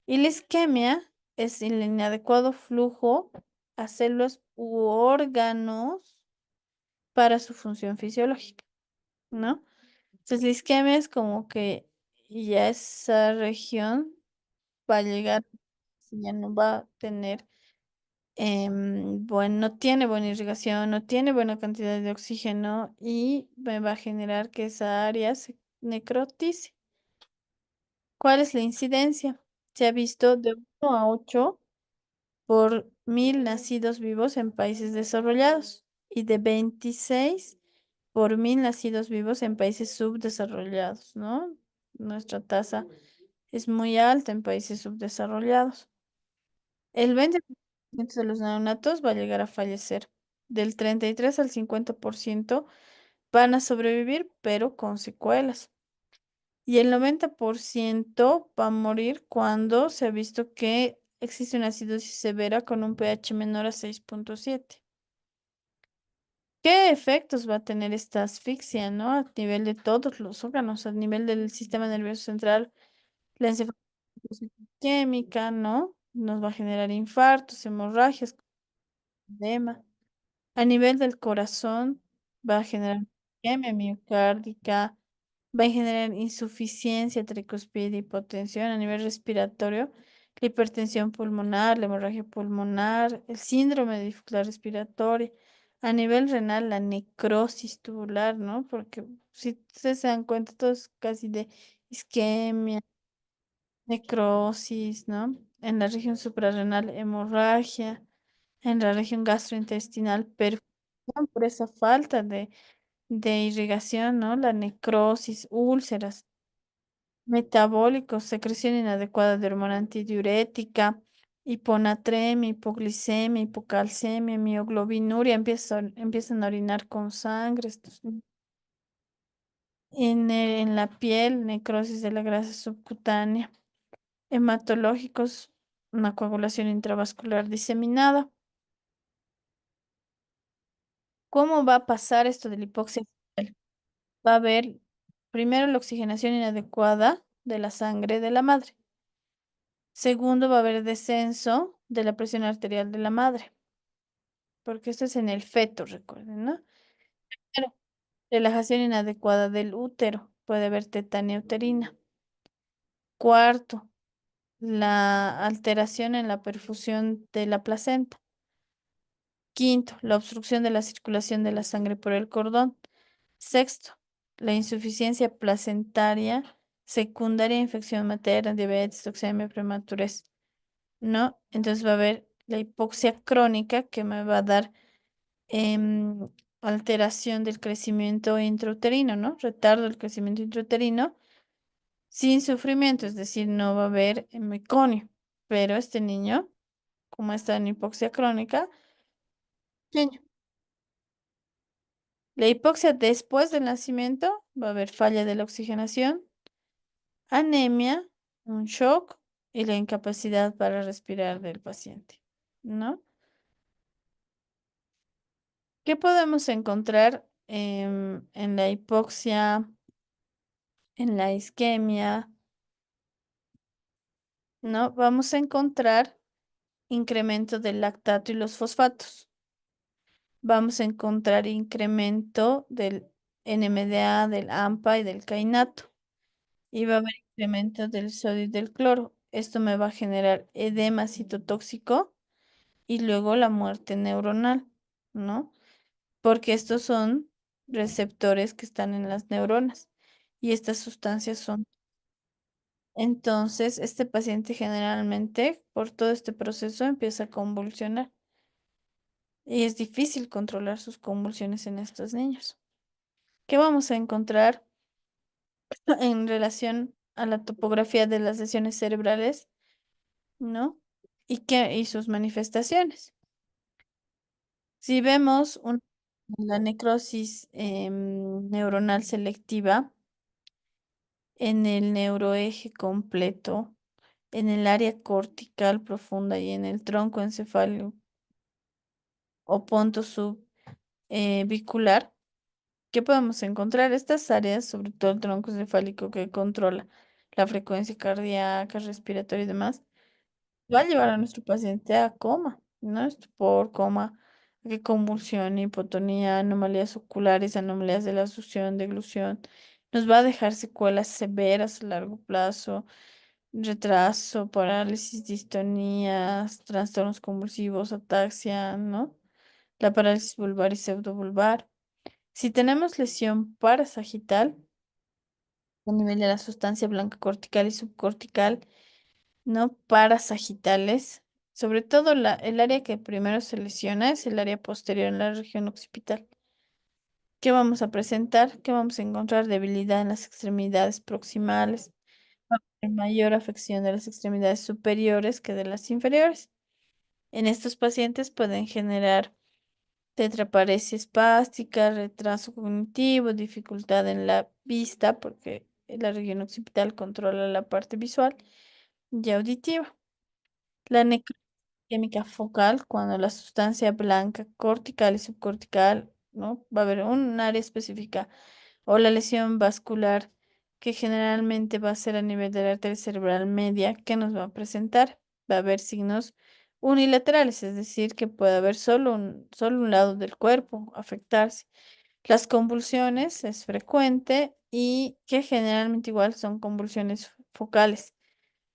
[SPEAKER 1] Y la isquemia es el inadecuado flujo a células u órganos para su función fisiológica, ¿no? Entonces la isquemia es como que ya esa región va a llegar, ya no va a tener, bueno, no tiene buena irrigación, no tiene buena cantidad de oxígeno y me va a generar que esa área se necrotice. ¿Cuál es la incidencia? Se ha visto de 1 a 8 por 1000 nacidos vivos en países desarrollados y de 26 por 1000 nacidos vivos en países subdesarrollados, ¿no? Nuestra tasa es muy alta en países subdesarrollados. El 20% de los neonatos va a llegar a fallecer. Del 33 al 50% van a sobrevivir, pero con secuelas. Y el 90% va a morir cuando se ha visto que existe una acidosis severa con un pH menor a 6,7. ¿Qué efectos va a tener esta asfixia, no? A nivel de todos los órganos, a nivel del sistema nervioso central, la encefalopatía química, ¿no? nos va a generar infartos, hemorragias, edema. A nivel del corazón, va a generar isquemia miocárdica, va a generar insuficiencia tricuspide, hipotensión a nivel respiratorio, la hipertensión pulmonar, la hemorragia pulmonar, el síndrome de dificultad respiratoria. A nivel renal, la necrosis tubular, ¿no? Porque si ustedes se dan cuenta, todo es casi de isquemia, necrosis, ¿no? En la región suprarrenal, hemorragia. En la región gastrointestinal, perfusión por esa falta de irrigación, ¿no? La necrosis, úlceras, metabólicos, secreción inadecuada de hormona antidiurética, hiponatremia, hipoglicemia, hipocalcemia, mioglobinuria, empiezan a orinar con sangre. En la piel, necrosis de la grasa subcutánea, hematológicos, una coagulación intravascular diseminada. ¿Cómo va a pasar esto de la hipoxia fetal? Va a haber primero la oxigenación inadecuada de la sangre de la madre. Segundo, va a haber descenso de la presión arterial de la madre, porque esto es en el feto, recuerden, ¿no? Pero relajación inadecuada del útero, puede haber tetania uterina. Cuarto, la alteración en la perfusión de la placenta. Quinto, la obstrucción de la circulación de la sangre por el cordón. Sexto, la insuficiencia placentaria secundaria a infección materna, diabetes, toxemia, prematurez, ¿no? Entonces va a haber la hipoxia crónica que me va a dar em, alteración del crecimiento intrauterino, ¿no? Retardo del crecimiento intrauterino sin sufrimiento, es decir, no va a haber meconio, pero este niño, como está en hipoxia crónica, pequeño. La hipoxia después del nacimiento va a haber falla de la oxigenación, anemia, un shock y la incapacidad para respirar del paciente, ¿no? ¿Qué podemos encontrar en la hipoxia, en la isquemia? ¿No? Vamos a encontrar incremento del lactato y los fosfatos. Vamos a encontrar incremento del NMDA, del AMPA y del kainato. Y va a haber incremento del sodio y del cloro. Esto me va a generar edema citotóxico y luego la muerte neuronal, ¿no? Porque estos son receptores que están en las neuronas y estas sustancias son. Entonces, este paciente generalmente, por todo este proceso, empieza a convulsionar y es difícil controlar sus convulsiones en estos niños. ¿Qué vamos a encontrar en relación a la topografía de las lesiones cerebrales, ¿no? Y sus manifestaciones? Si vemos la necrosis neuronal selectiva en el neuroeje completo, en el área cortical profunda y en el tronco encefálico o ponto subbicular, ¿qué podemos encontrar? Estas áreas, sobre todo el tronco encefálico que controla la frecuencia cardíaca, respiratoria y demás, va a llevar a nuestro paciente a coma, ¿no? Estupor, coma, que convulsión, hipotonía, anomalías oculares, anomalías de la succión, deglución. Nos va a dejar secuelas severas a largo plazo, retraso, parálisis, distonías, trastornos convulsivos, ataxia, ¿no? La parálisis vulvar y pseudovulvar. Si tenemos lesión parasagital a nivel de la sustancia blanca cortical y subcortical, ¿no? Parasagitales. Sobre todo el área que primero se lesiona es el área posterior en la región occipital. ¿Qué vamos a presentar? ¿Qué vamos a encontrar? Debilidad en las extremidades proximales, mayor afección de las extremidades superiores que de las inferiores. En estos pacientes pueden generar tetraparesia espástica, retraso cognitivo, dificultad en la vista, porque la región occipital controla la parte visual y auditiva. La química focal, cuando la sustancia blanca cortical y subcortical, ¿no? Va a haber un área específica o la lesión vascular que generalmente va a ser a nivel de la arteria cerebral media que nos va a presentar. va a haber signos unilaterales, es decir, que puede haber solo un lado del cuerpo afectarse. Las convulsiones es frecuente y que generalmente igual son convulsiones focales,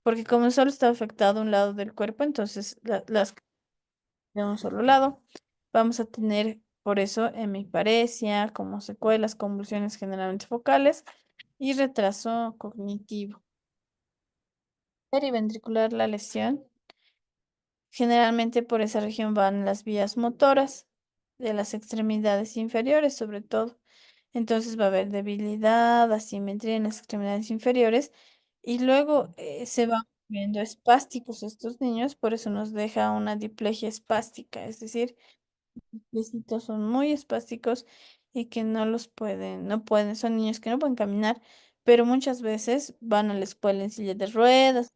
[SPEAKER 1] porque como solo está afectado un lado del cuerpo, entonces las de un solo lado, vamos a tener por eso hemiparesia, como secuelas, convulsiones generalmente focales y retraso cognitivo. Periventricular, la lesión. Generalmente por esa región van las vías motoras de las extremidades inferiores, sobre todo. Entonces va a haber debilidad, asimetría en las extremidades inferiores y luego se van viendo espásticos estos niños, por eso nos deja una diplegia espástica, es decir, los piecitos son muy espásticos y que no pueden, son niños que no pueden caminar, pero muchas veces van a la escuela en silla de ruedas,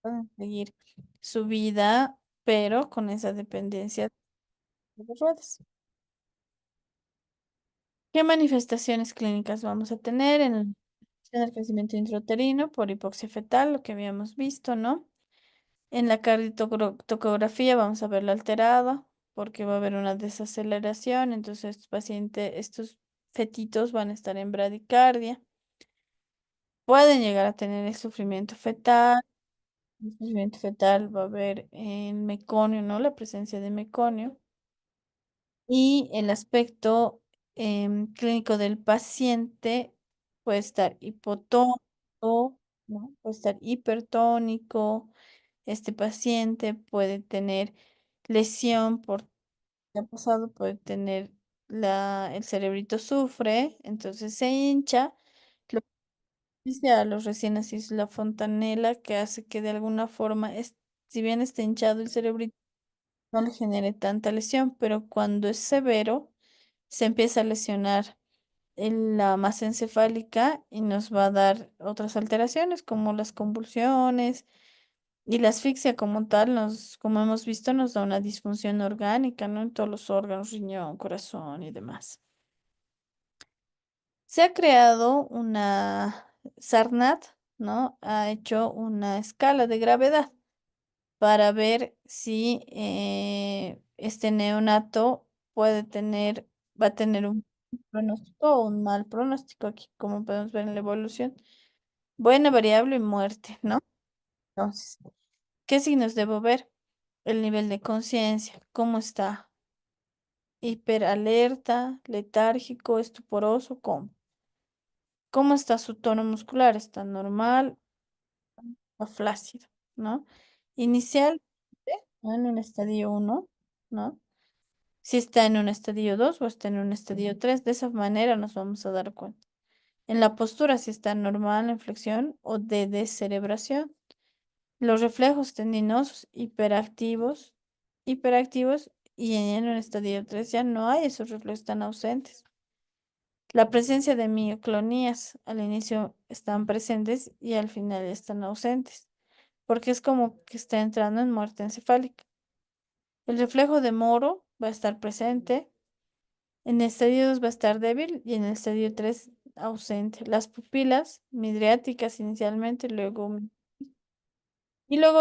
[SPEAKER 1] pueden seguir su vida, pero con esa dependencia de las ruedas. ¿Qué manifestaciones clínicas vamos a tener en el crecimiento intrauterino por hipoxia fetal, lo que habíamos visto, ¿no? En la cardiotocografía vamos a verlo alterado porque va a haber una desaceleración, entonces estos fetitos van a estar en bradicardia. Pueden llegar a tener el sufrimiento fetal. El sufrimiento fetal va a haber en meconio, ¿no? La presencia de meconio. Y el aspecto clínico del paciente puede estar hipotónico, ¿no? Puede estar hipertónico. Este paciente puede tener lesión por qué ha pasado, puede tener el cerebrito sufre, entonces se hincha. Lo que dice a los recién nacidos la fontanela, que hace que de alguna forma, si bien está hinchado el cerebrito, no le genere tanta lesión, pero cuando es severo, se empieza a lesionar en la masa encefálica y nos va a dar otras alteraciones como las convulsiones y la asfixia como tal, como hemos visto, nos da una disfunción orgánica, ¿no? En todos los órganos, riñón, corazón y demás. Se ha creado Sarnat, ¿no? Ha hecho una escala de gravedad para ver si este neonato va a tener un pronóstico o un mal pronóstico aquí, como podemos ver en la evolución. Buena, variable y muerte, ¿no? Entonces, ¿qué signos debo ver? El nivel de conciencia, ¿cómo está? Hiperalerta, letárgico, estuporoso, ¿cómo? ¿Cómo está su tono muscular? ¿Está normal o flácido? ¿No? Inicial, ¿no? En un estadio uno, ¿no? Si está en un estadio 2 o está en un estadio 3, de esa manera nos vamos a dar cuenta. En la postura, si está normal en flexión o de descerebración. Los reflejos tendinosos hiperactivos y en el estadio 3 ya no hay esos reflejos, están ausentes. La presencia de mioclonías al inicio están presentes y al final están ausentes, porque es como que está entrando en muerte encefálica. El reflejo de Moro va a estar presente, en el estadio 2 va a estar débil y en el estadio 3 ausente. Las pupilas midriáticas inicialmente, luego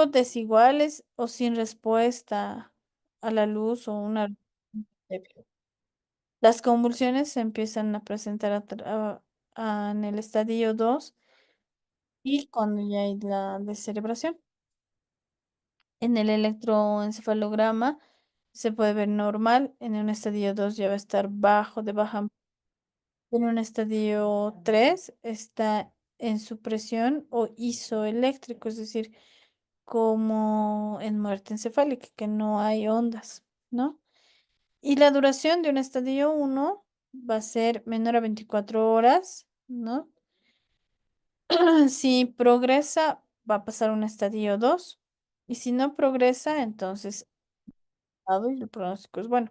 [SPEAKER 1] desiguales o sin respuesta a la luz o una débil. Las convulsiones se empiezan a presentar en el estadio 2 y cuando ya hay la descerebración. En el electroencefalograma se puede ver normal, en un estadio 2 ya va a estar bajo, de baja. En un estadio 3 está en supresión o isoeléctrico, es decir, como en muerte encefálica, que no hay ondas, ¿no? Y la duración de un estadio uno va a ser menor a 24 horas, ¿no? Si progresa, va a pasar a un estadio 2. Y si no progresa, entonces y el pronóstico es bueno.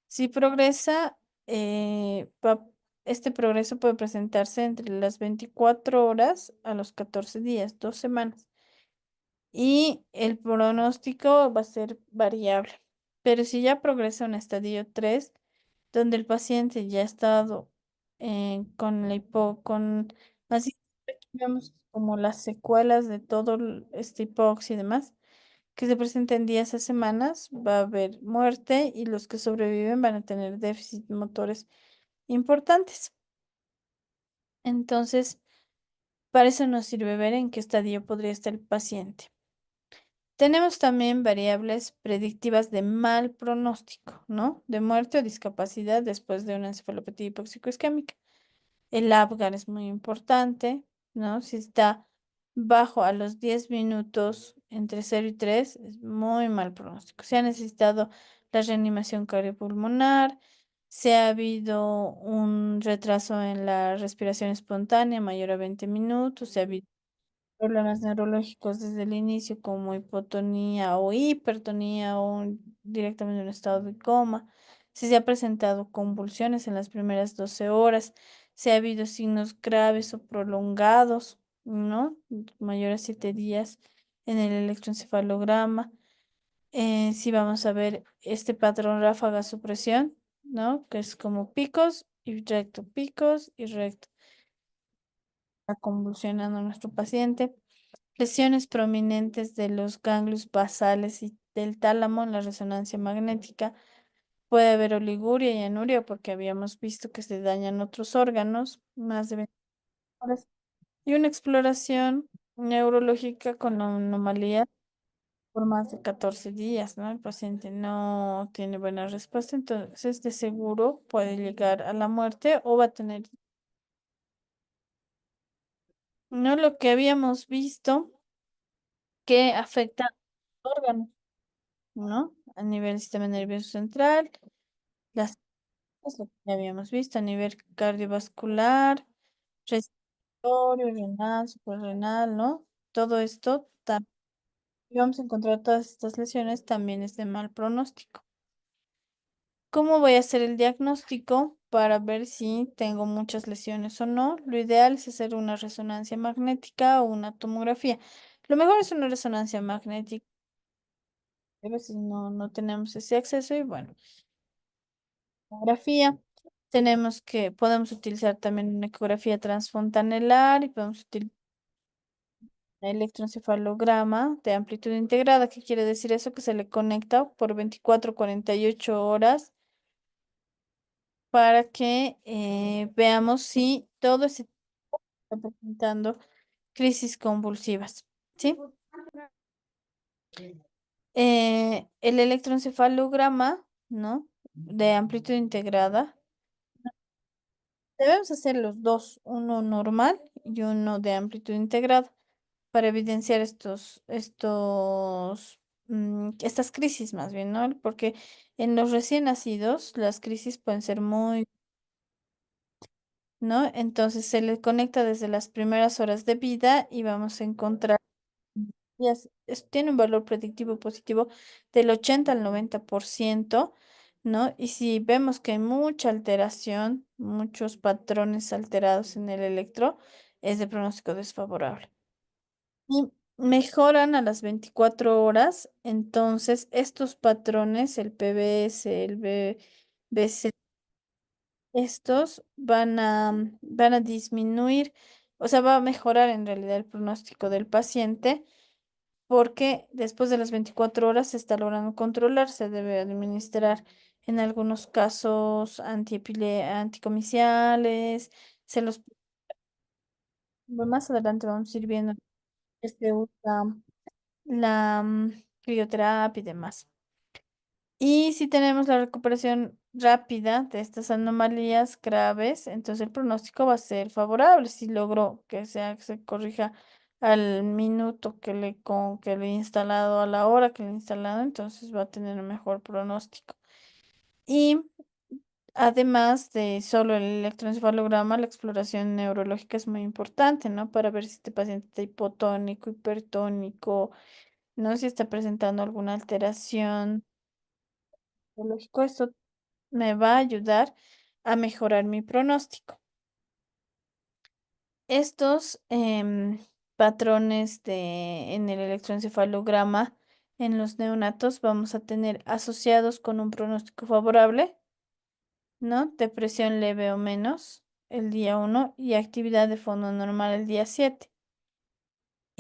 [SPEAKER 1] Si progresa, este progreso puede presentarse entre las 24 horas a los 14 días, 2 semanas. Y el pronóstico va a ser variable. Pero si ya progresa a un estadio 3 donde el paciente ya ha estado así vemos como las secuelas de todo este hipoxia y demás, que se presenten días a semanas, va a haber muerte y los que sobreviven van a tener déficit motores importantes. Entonces, para eso nos sirve ver en qué estadio podría estar el paciente. Tenemos también variables predictivas de mal pronóstico, ¿no? De muerte o discapacidad después de una encefalopatía hipoxicoisquémica. El Apgar es muy importante, ¿no? Si está bajo a los 10 minutos entre 0 y 3 es muy mal pronóstico. Se ha necesitado la reanimación cardiopulmonar, se ha habido un retraso en la respiración espontánea mayor a 20 minutos, se ha habido problemas neurológicos desde el inicio como hipotonía o hipertonía o directamente un estado de coma. Si se ha presentado convulsiones en las primeras 12 horas, si ha habido signos graves o prolongados, ¿no? Mayores a 7 días en el electroencefalograma. Si vamos a ver este patrón ráfaga supresión, ¿no? Que es como picos y recto. Está convulsionando a nuestro paciente. Lesiones prominentes de los ganglios basales y del tálamo en la resonancia magnética. Puede haber oliguria y anuria porque habíamos visto que se dañan otros órganos, más de 20 horas. Y una exploración neurológica con anomalía por más de 14 días, ¿no? El paciente no tiene buena respuesta, entonces de seguro puede llegar a la muerte o va a tener, no lo que habíamos visto que afecta órganos, ¿no? A nivel del sistema nervioso central, las cosas lo que ya habíamos visto a nivel cardiovascular, respiratorio, renal, suprarrenal, ¿no? Todo esto, vamos a encontrar todas estas lesiones, también es de mal pronóstico. ¿Cómo voy a hacer el diagnóstico para ver si tengo muchas lesiones o no? Lo ideal es hacer una resonancia magnética o una tomografía. Lo mejor es una resonancia magnética, a veces no tenemos ese acceso y bueno. Ecografía. Podemos utilizar también una ecografía transfontanelar y podemos utilizar el electroencefalograma de amplitud integrada. ¿Qué quiere decir eso? Que se le conecta por 24 a 48 horas para que veamos si todo se está presentando crisis convulsivas. ¿Sí? El electroencefalograma, ¿no? De amplitud integrada. Debemos hacer los dos, uno normal y uno de amplitud integrada, para evidenciar estas crisis más bien, ¿no? Porque en los recién nacidos las crisis pueden ser muy, ¿no? Entonces se le conecta desde las primeras horas de vida y vamos a encontrar, tiene un valor predictivo positivo del 80 al 90%, ¿no? Y si vemos que hay mucha alteración, muchos patrones alterados en el electro, es de pronóstico desfavorable. Y mejoran a las 24 horas, entonces estos patrones, el PBS, el BBC, estos van a disminuir, o sea, va a mejorar en realidad el pronóstico del paciente porque después de las 24 horas se está logrando controlar, se debe administrar en algunos casos anticomiciales, se los, más adelante vamos a ir viendo que se usa la crioterapia y demás. Y si tenemos la recuperación rápida de estas anomalías graves, entonces el pronóstico va a ser favorable. Si logro que se corrija al minuto que le he instalado, a la hora que le he instalado, entonces va a tener un mejor pronóstico. Y además de solo el electroencefalograma, la exploración neurológica es muy importante, ¿no? Para ver si este paciente está hipotónico, hipertónico, ¿no? Si está presentando alguna alteración neurológica. Esto me va a ayudar a mejorar mi pronóstico. Estos patrones en el electroencefalograma en los neonatos vamos a tener asociados con un pronóstico favorable, ¿no? Depresión leve o menos el día 1 y actividad de fondo normal el día 7.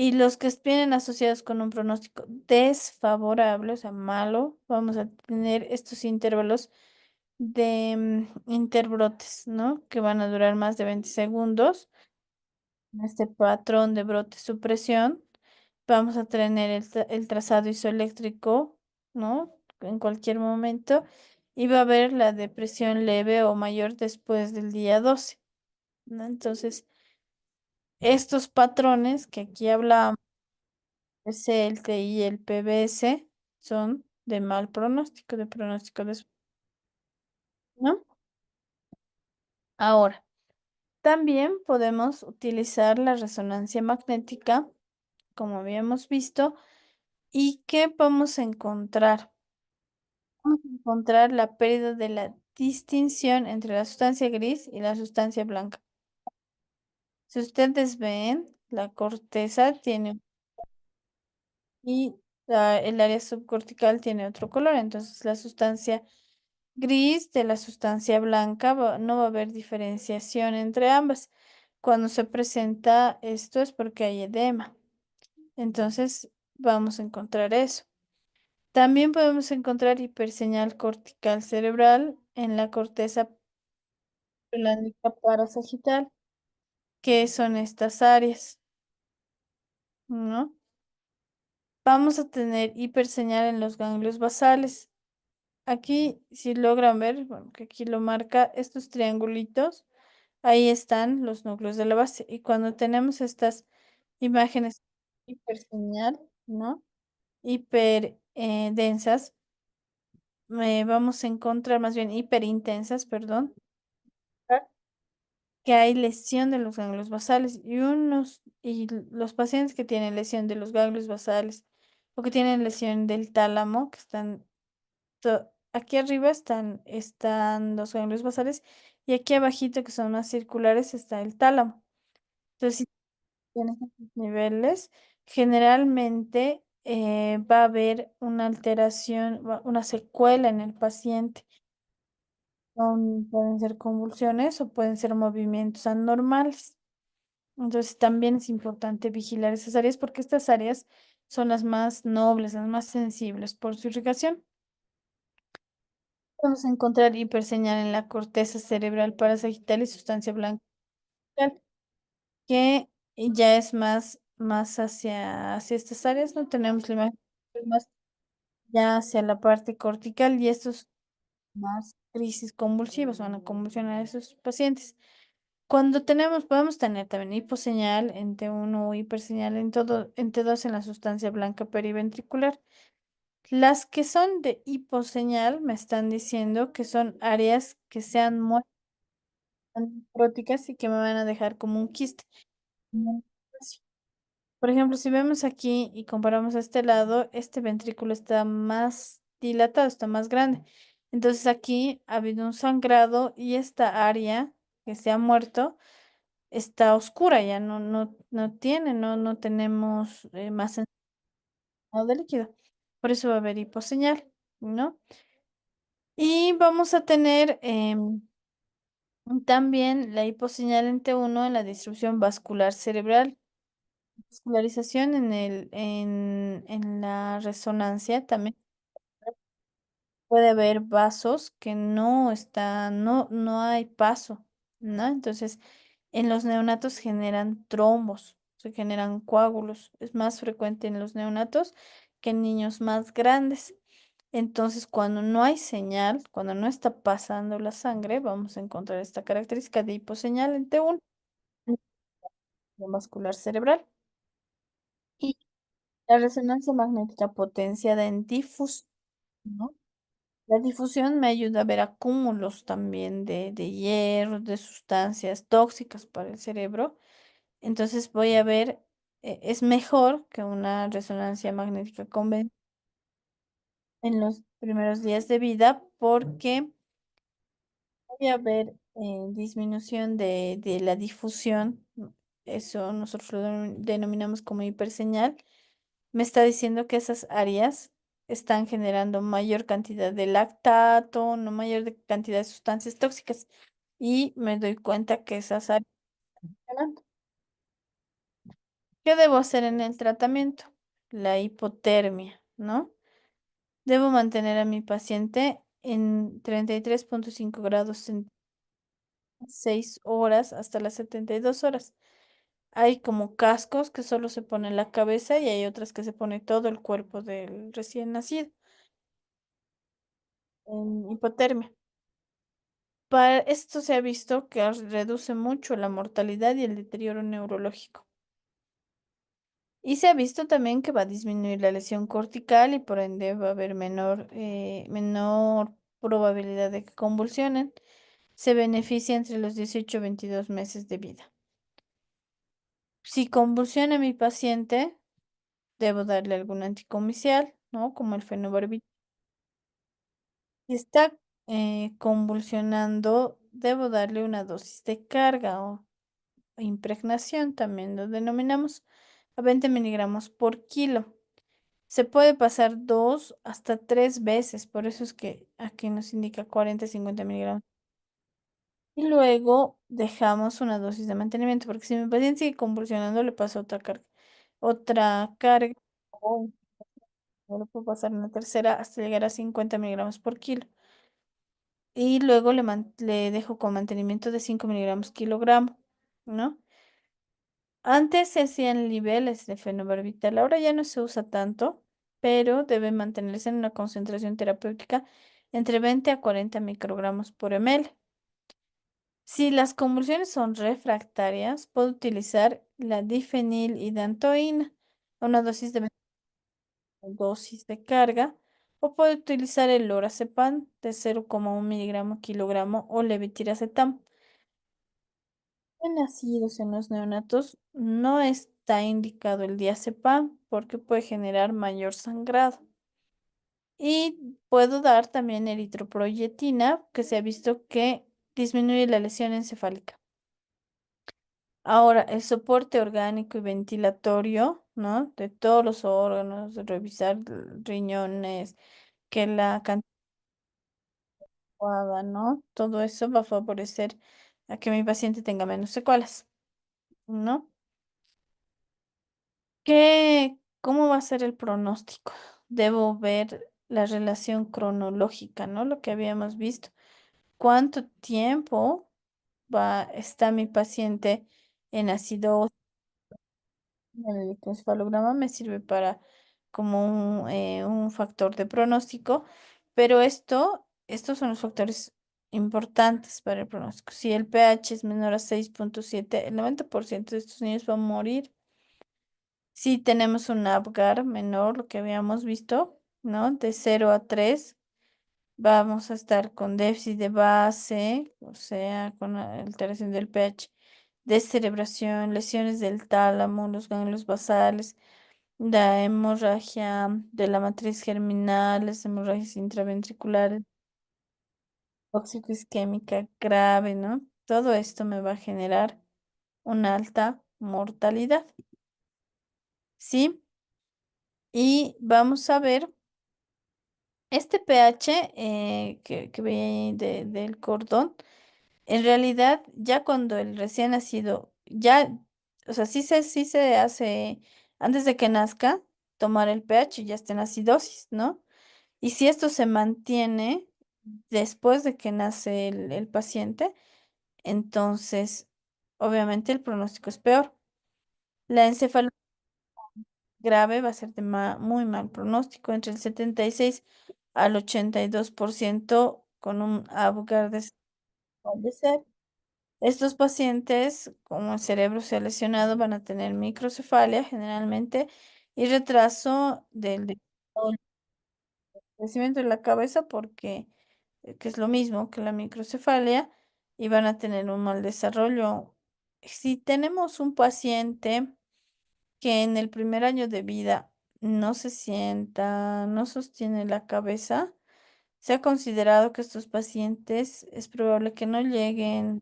[SPEAKER 1] Y los que vienen asociados con un pronóstico desfavorable, o sea, malo, vamos a tener estos intervalos de interbrotes, ¿no? Que van a durar más de 20 segundos. En este patrón de brote supresión, vamos a tener el trazado isoeléctrico, ¿no? En cualquier momento. Y va a haber la depresión leve o mayor después del día 12, ¿no? Entonces, estos patrones que aquí hablamos, el TI y el PBS, son de mal pronóstico, de pronóstico de ¿no? Ahora, también podemos utilizar la resonancia magnética, como habíamos visto, y ¿qué vamos a encontrar? Vamos a encontrar la pérdida de la distinción entre la sustancia gris y la sustancia blanca. Si ustedes ven, la corteza tiene y el área subcortical tiene otro color, entonces la sustancia gris de la sustancia blanca no va a haber diferenciación entre ambas. Cuando se presenta esto es porque hay edema, entonces vamos a encontrar eso. También podemos encontrar hiperseñal cortical cerebral en la corteza pelánica parasagital, que son estas áreas, ¿no? Vamos a tener hiperseñal en los ganglios basales. Aquí, si logran ver, bueno, que aquí lo marca, estos triangulitos, ahí están los núcleos de la base. Y cuando tenemos estas imágenes hiperseñal, ¿no? Hiper densas, vamos a encontrar más bien hiperintensas, perdón, que hay lesión de los ganglios basales y los pacientes que tienen lesión de los ganglios basales o que tienen lesión del tálamo, que están aquí arriba están los ganglios basales y aquí abajito, que son más circulares, está el tálamo. Entonces, si tienes estos niveles, generalmente va a haber una alteración, una secuela en el paciente. Pueden ser convulsiones o pueden ser movimientos anormales. Entonces también es importante vigilar esas áreas porque estas áreas son las más nobles, las más sensibles por su irrigación. Vamos a encontrar hiperseñal en la corteza cerebral parasagital y sustancia blanca, que ya es más hacia estas áreas, ¿no? Tenemos la imagen más ya hacia la parte cortical y estos más crisis convulsivas, van a convulsionar a esos pacientes. Cuando podemos tener también hiposeñal en T1 o hiperseñal en T2 en la sustancia blanca periventricular. Las que son de hiposeñal me están diciendo que son áreas que sean muy próticas y que me van a dejar como un quiste. Un espacio. Por ejemplo, si vemos aquí y comparamos a este lado, este ventrículo está más dilatado, está más grande. Entonces aquí ha habido un sangrado y esta área que se ha muerto está oscura, ya no tenemos más senado de líquido. Por eso va a haber hiposeñal, ¿no? Y vamos a tener también la hiposeñal en T1 en la distribución vascular cerebral. Vascularización en la resonancia también puede haber vasos que no están, no hay paso, ¿no? Entonces, en los neonatos generan trombos, se generan coágulos. Es más frecuente en los neonatos que en niños más grandes. Entonces, cuando no hay señal, cuando no está pasando la sangre, vamos a encontrar esta característica de hiposeñal en T1, vascular cerebral. Y la resonancia magnética potenciada en difusión, ¿no? La difusión me ayuda a ver acúmulos también de hierro, de sustancias tóxicas para el cerebro. Entonces voy a ver, es mejor que una resonancia magnética convencional en los primeros días de vida porque voy a ver disminución de la difusión. Eso nosotros lo denominamos como hiperseñal. Me está diciendo que esas áreas están generando mayor cantidad de lactato, no mayor cantidad de sustancias tóxicas. Y me doy cuenta que esas áreas están funcionando. ¿Qué debo hacer en el tratamiento? La hipotermia, ¿no? Debo mantener a mi paciente en 33,5 grados en 6 horas hasta las 72 horas. Hay como cascos que solo se pone en la cabeza y hay otras que se pone todo el cuerpo del recién nacido en hipotermia. Para esto se ha visto que reduce mucho la mortalidad y el deterioro neurológico. Y se ha visto también que va a disminuir la lesión cortical y por ende va a haber menor probabilidad de que convulsionen. Se beneficia entre los 18 y 22 meses de vida. Si convulsiona mi paciente, debo darle algún anticomicial, ¿no? Como el fenobarbital. Si está convulsionando, debo darle una dosis de carga o impregnación, también lo denominamos, a 20 miligramos por kilo. Se puede pasar 2 hasta 3 veces, por eso es que aquí nos indica 40 y 50 miligramos. Y luego dejamos una dosis de mantenimiento, porque si mi paciente sigue convulsionando, le pasa otra carga. Otra carga, o no lo puedo pasar en la tercera hasta llegar a 50 miligramos por kilo. Y luego le dejo con mantenimiento de 5 miligramos kilogramo, ¿no? Antes se hacían niveles de fenobarbital, ahora ya no se usa tanto, pero debe mantenerse en una concentración terapéutica entre 20 a 40 microgramos por ml. Si las convulsiones son refractarias, puedo utilizar la difenilidantoína, una dosis de carga, o puedo utilizar el lorazepam de 0,1 miligramo kilogramo o levetiracetam. En nacidos en los neonatos no está indicado el diazepam porque puede generar mayor sangrado. Y puedo dar también eritropoyetina, que se ha visto que disminuye la lesión encefálica. Ahora, el soporte orgánico y ventilatorio, ¿no? De todos los órganos, de revisar riñones, que la cantidad, ¿no? Todo eso va a favorecer a que mi paciente tenga menos secuelas, ¿no? ¿Cómo va a ser el pronóstico? Debo ver la relación cronológica, ¿no? Lo que habíamos visto. ¿Cuánto tiempo está mi paciente en ácido? El electroencefalograma me sirve para como un factor de pronóstico, pero estos son los factores importantes para el pronóstico. Si el pH es menor a 6,7, el 90% de estos niños van a morir. Si tenemos un Apgar menor, lo que habíamos visto, ¿no? De 0 a 3, vamos a estar con déficit de base, o sea, con alteración del pH, descerebración, lesiones del tálamo, los ganglios basales, la hemorragia de la matriz germinal, las hemorragias intraventriculares, tóxico isquémica grave, ¿no? Todo esto me va a generar una alta mortalidad, ¿sí? Y vamos a ver este pH que ve ahí del cordón. En realidad, ya cuando el recién nacido, ya, o sea, sí se hace antes de que nazca, tomar el pH, ya está en acidosis, ¿no? Y si esto se mantiene después de que nace el paciente, entonces, obviamente, el pronóstico es peor. La encefalopatía grave va a ser de muy mal pronóstico, entre el 76 al 82% con un Apgar de fallecer. Estos pacientes, como el cerebro se ha lesionado, van a tener microcefalia generalmente y retraso del crecimiento de la cabeza porque, que es lo mismo que la microcefalia, y van a tener un mal desarrollo. Si tenemos un paciente que en el primer año de vida no se sienta, no sostiene la cabeza, se ha considerado que estos pacientes es probable que no lleguen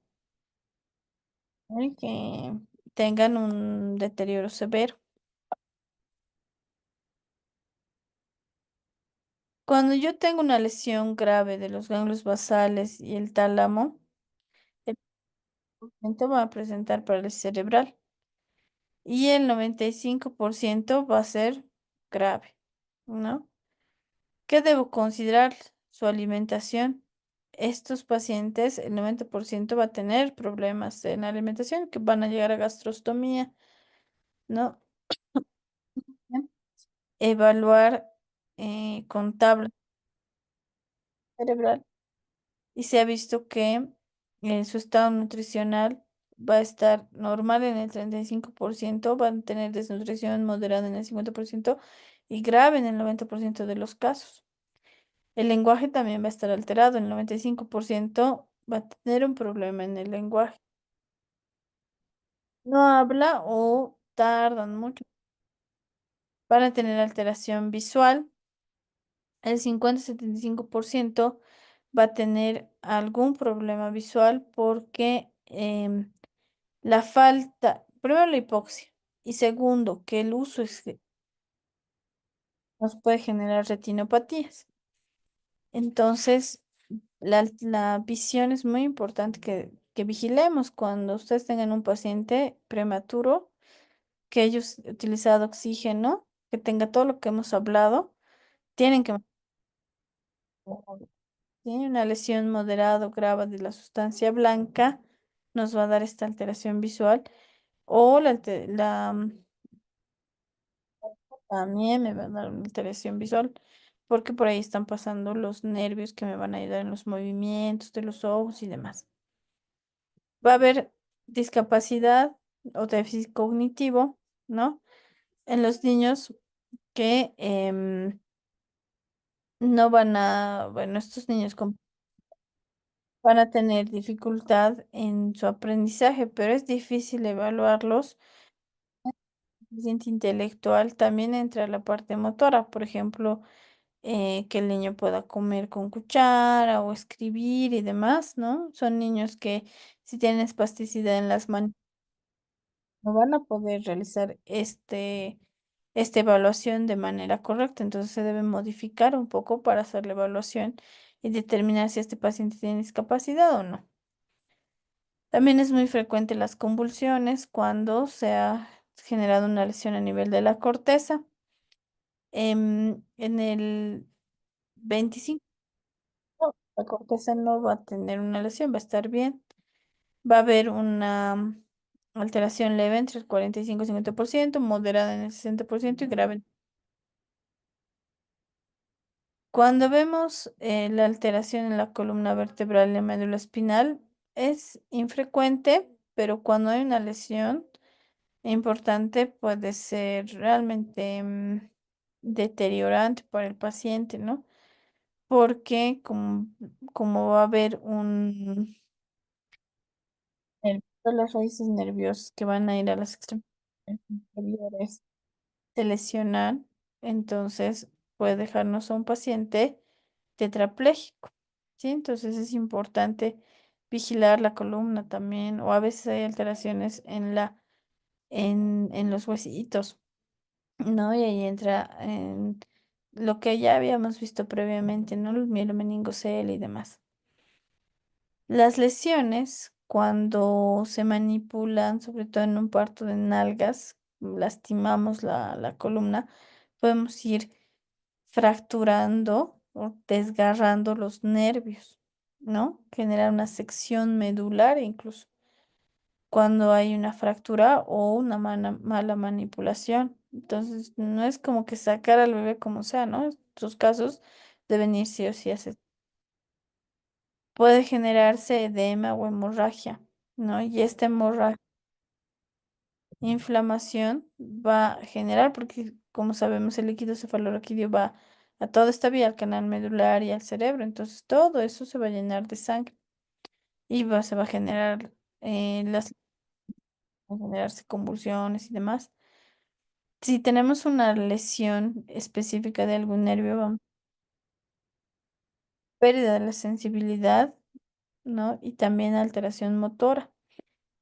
[SPEAKER 1] y que tengan un deterioro severo. Cuando yo tengo una lesión grave de los ganglios basales y el tálamo, el paciente va a presentar parálisis cerebral. y el 95% va a ser grave, ¿no? ¿Qué debo considerar? Su alimentación. Estos pacientes, el 90% va a tener problemas en la alimentación que van a llegar a gastrostomía, ¿no? Bien. Evaluar con tabla cerebral y se ha visto que su estado nutricional va a estar normal en el 35%, van a tener desnutrición moderada en el 50% y grave en el 90% de los casos. El lenguaje también va a estar alterado, el 95% va a tener un problema en el lenguaje. No habla o tardan mucho. Van a tener alteración visual. El 50-75% va a tener algún problema visual porque la falta, primero la hipoxia y segundo que el uso nos puede generar retinopatías. Entonces, la visión es muy importante que vigilemos cuando ustedes tengan un paciente prematuro, que ellos utilizado oxígeno, que tenga todo lo que hemos hablado, tienen que tiene una lesión moderada o grave de la sustancia blanca, nos va a dar esta alteración visual, o también me va a dar una alteración visual, porque por ahí están pasando los nervios que me van a ayudar en los movimientos de los ojos y demás. Va a haber discapacidad o déficit cognitivo, ¿no? En los niños que no van a, bueno, estos niños van a tener dificultad en su aprendizaje, pero es difícil evaluarlos. El coeficiente intelectual también entra la parte motora, por ejemplo, que el niño pueda comer con cuchara o escribir y demás, ¿no? Son niños que si tienen espasticidad en las manos no van a poder realizar esta evaluación de manera correcta, entonces se debe modificar un poco para hacer la evaluación y determinar si este paciente tiene discapacidad o no. También es muy frecuente las convulsiones cuando se ha generado una lesión a nivel de la corteza. En el 25, la corteza no va a tener una lesión, va a estar bien. Va a haber una alteración leve entre el 45 y 50%, moderada en el 60% y grave. Cuando vemos la alteración en la columna vertebral y la médula espinal, es infrecuente, pero cuando hay una lesión importante puede ser realmente deteriorante para el paciente, ¿no? Porque como va a haber todas las raíces nerviosas que van a ir a las extremidades inferiores se lesionan, entonces puede dejarnos a un paciente tetrapléjico, ¿sí? Entonces es importante vigilar la columna también, o a veces hay alteraciones en los huesitos, ¿no? Y ahí entra en lo que ya habíamos visto previamente, ¿no? El mielomeningocele y demás. Las lesiones, cuando se manipulan, sobre todo en un parto de nalgas, lastimamos la columna, podemos ir fracturando o desgarrando los nervios, ¿no? Generar una sección medular incluso cuando hay una fractura o una mala manipulación. Entonces, no es como que sacar al bebé como sea, ¿no? Estos casos deben ir sí o sí a puede generarse edema o hemorragia, ¿no? Y esta hemorragia, inflamación va a generar, porque como sabemos, el líquido cefalorraquídeo va a toda esta vía, al canal medular y al cerebro, entonces todo eso se va a llenar de sangre y se va a generar va a generarse convulsiones y demás. Si tenemos una lesión específica de algún nervio, vamos, pérdida de la sensibilidad, ¿no? Y también alteración motora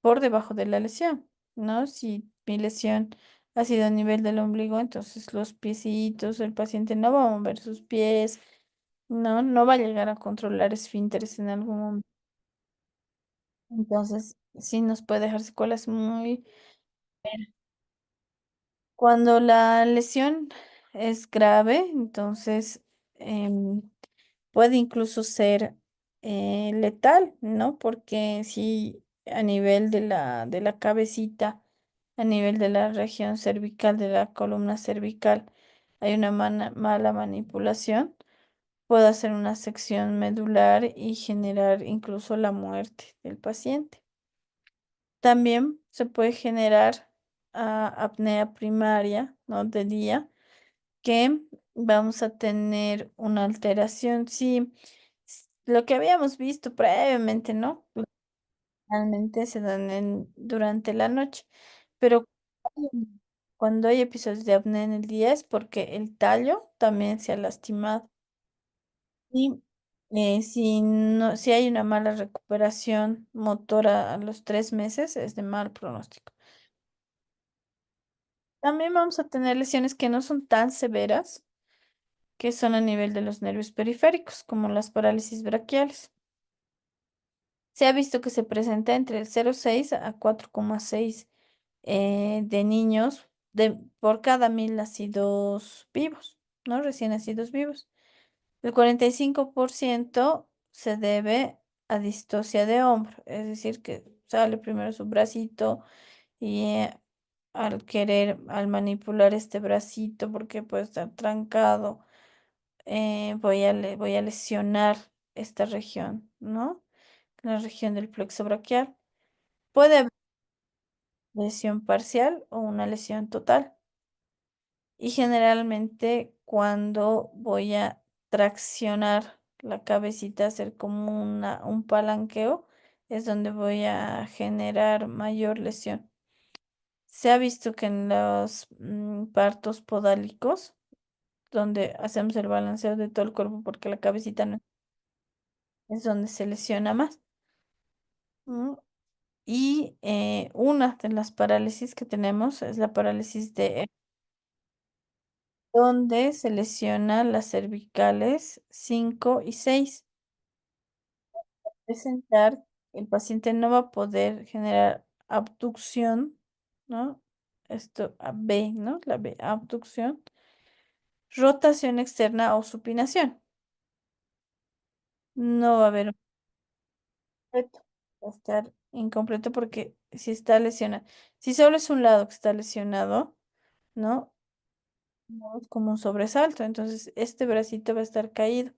[SPEAKER 1] por debajo de la lesión, ¿no? Si mi lesión ha sido a nivel del ombligo, entonces los piecitos, el paciente no va a mover sus pies, no va a llegar a controlar esfínteres en algún momento. Entonces, sí nos puede dejar secuelas muy... Cuando la lesión es grave, entonces em, puede incluso ser letal, ¿no? Porque si a nivel de la cabecita, a nivel de la región cervical, de la columna cervical, hay una mala manipulación, puede hacer una sección medular y generar incluso la muerte del paciente. También se puede generar apnea primaria, ¿no? De día, que vamos a tener una alteración, sí, lo que habíamos visto previamente, ¿no? Realmente se dan durante la noche, pero cuando hay episodios de apnea en el día es porque el tallo también se ha lastimado. Y si no, si hay una mala recuperación motora a los 3 meses, es de mal pronóstico. También vamos a tener lesiones que no son tan severas, que son a nivel de los nervios periféricos, como las parálisis braquiales. Se ha visto que se presenta entre el 0,6 a 4,6 de niños por cada 1.000 nacidos vivos, ¿no? Recién nacidos vivos. El 45% se debe a distosia de hombro, es decir, que sale primero su bracito y al manipular este bracito, porque puede estar trancado, voy a lesionar esta región, ¿no? La región del plexo braquial. Puede haber lesión parcial o una lesión total. Y generalmente cuando voy a traccionar la cabecita, hacer como un palanqueo, es donde voy a generar mayor lesión. Se ha visto que en los partos podálicos, donde hacemos el balanceo de todo el cuerpo porque la cabecita no es donde se lesiona más. ¿No? Y una de las parálisis que tenemos es la parálisis de donde se lesiona las cervicales 5 y 6. Presentar, el paciente no va a poder generar abducción, ¿no? Esto, B, ¿no? La B, abducción, rotación externa o supinación. No va a haber un completo, va a estar incompleto porque si está lesionado, si solo es un lado que está lesionado, ¿no? No es como un sobresalto, entonces este bracito va a estar caído,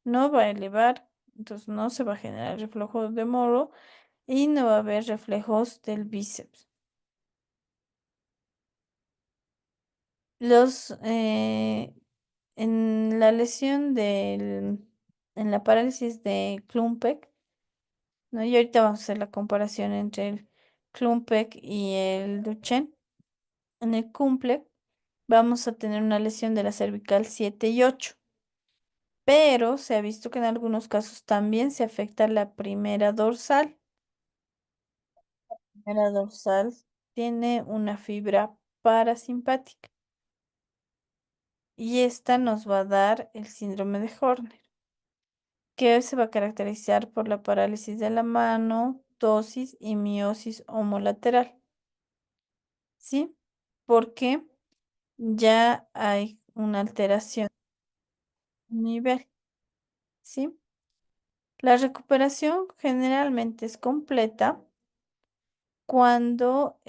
[SPEAKER 1] no va a elevar, entonces no se va a generar reflejo de moro y no va a haber reflejos del bíceps. Los, en la lesión en la parálisis de Klumpec, ¿no? Y ahorita vamos a hacer la comparación entre el Klumpec y el Duchenne. En el Klumpec vamos a tener una lesión de la cervical 7 y 8, pero se ha visto que en algunos casos también se afecta la primera dorsal. La primera dorsal tiene una fibra parasimpática y esta nos va a dar el síndrome de Horner, que se va a caracterizar por la parálisis de la mano, tosis y miosis homolateral, ¿sí? Porque ya hay una alteración de nivel, ¿sí? La recuperación generalmente es completa cuando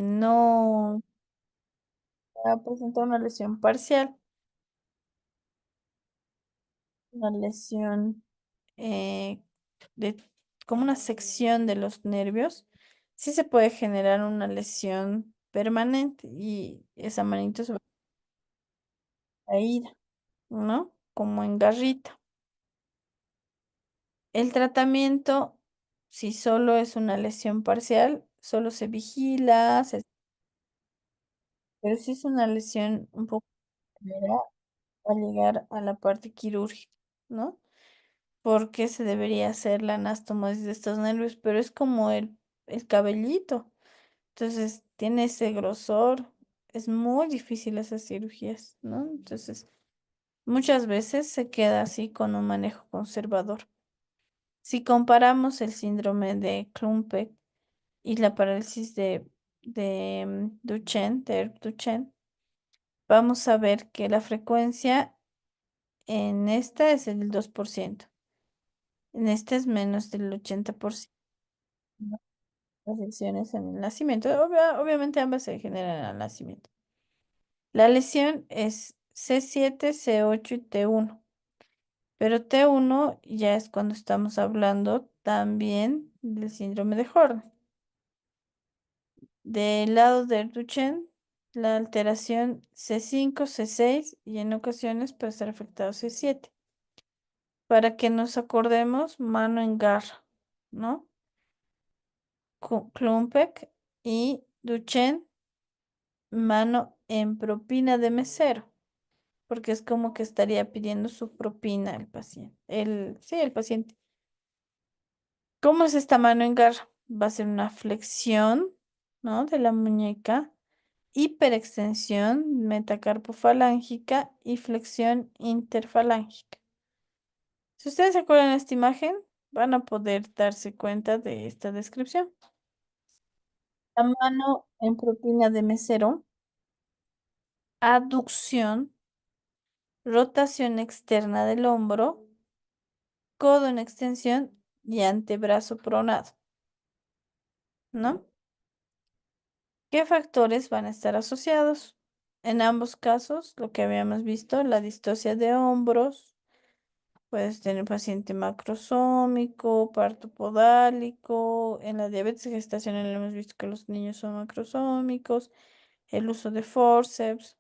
[SPEAKER 1] no ha presentado una lesión parcial, una lesión eh, de, como una sección de los nervios, sí se puede generar una lesión permanente y esa manito se va a ir, ¿no? Como en garrita. El tratamiento, si solo es una lesión parcial, solo se vigila, pero si es una lesión un poco severa, va a llegar a la parte quirúrgica, ¿no? Porque se debería hacer la anastomosis de estos nervios, pero es como el cabellito. Entonces, tiene ese grosor. Es muy difícil esas cirugías, ¿no? Entonces, muchas veces se queda así con un manejo conservador. Si comparamos el síndrome de Klumpec y la parálisis de de Duchenne, de Duchenne, vamos a ver que la frecuencia en esta es el 2%. En esta es menos del 80%. ¿No? Las lesiones en el nacimiento. Obviamente ambas se generan al nacimiento. La lesión es C7, C8 y T1. Pero T1 ya es cuando estamos hablando también del síndrome de Horner. Del lado de Duchenne, la alteración C5, C6 y en ocasiones puede estar afectado C7. Para que nos acordemos, mano en garra, ¿no? Klumpek y Duchenne, mano en propina de mesero, porque es como que estaría pidiendo su propina el paciente. Sí, el paciente. ¿Cómo es esta mano en garra? Va a ser una flexión, ¿no? De la muñeca, hiperextensión metacarpofalángica y flexión interfalángica. Si ustedes se acuerdan de esta imagen, van a poder darse cuenta de esta descripción. La mano en propina de mesero, aducción, rotación externa del hombro, codo en extensión y antebrazo pronado, ¿no? ¿Qué factores van a estar asociados? En ambos casos, lo que habíamos visto, la distosia de hombros, puedes tener paciente macrosómico, parto podálico, en la diabetes gestacional hemos visto que los niños son macrosómicos, el uso de forceps,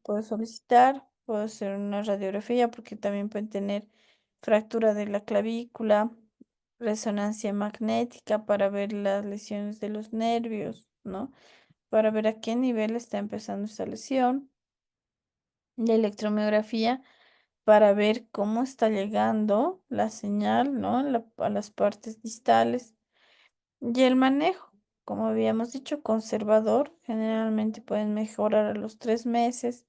[SPEAKER 1] puede solicitar, puede hacer una radiografía porque también pueden tener fractura de la clavícula, resonancia magnética para ver las lesiones de los nervios, ¿no? Para ver a qué nivel está empezando esta lesión, la electromiografía para ver cómo está llegando la señal, ¿no? A las partes distales y el manejo, como habíamos dicho, conservador, generalmente pueden mejorar a los 3 meses.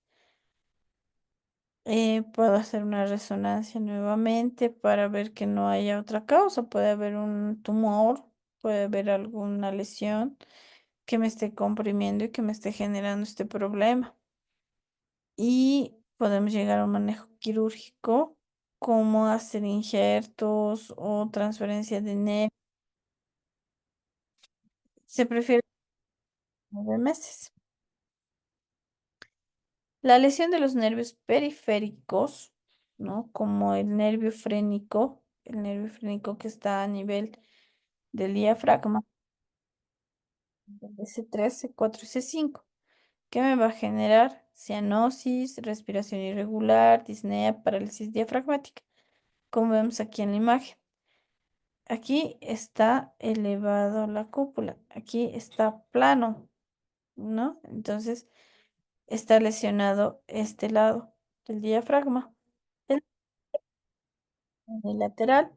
[SPEAKER 1] Puedo hacer una resonancia nuevamente para ver que no haya otra causa. Puede haber un tumor, puede haber alguna lesión que me esté comprimiendo y que me esté generando este problema. Y podemos llegar a un manejo quirúrgico, como hacer injertos o transferencia de nervios. Se prefiere 9 meses. La lesión de los nervios periféricos, ¿no? Como el nervio frénico que está a nivel del diafragma, del C3, C4 y C5, que me va a generar cianosis, respiración irregular, disnea, parálisis diafragmática, como vemos aquí en la imagen. Aquí está elevado la cúpula, aquí está plano, ¿no? Entonces está lesionado este lado del diafragma, el lateral,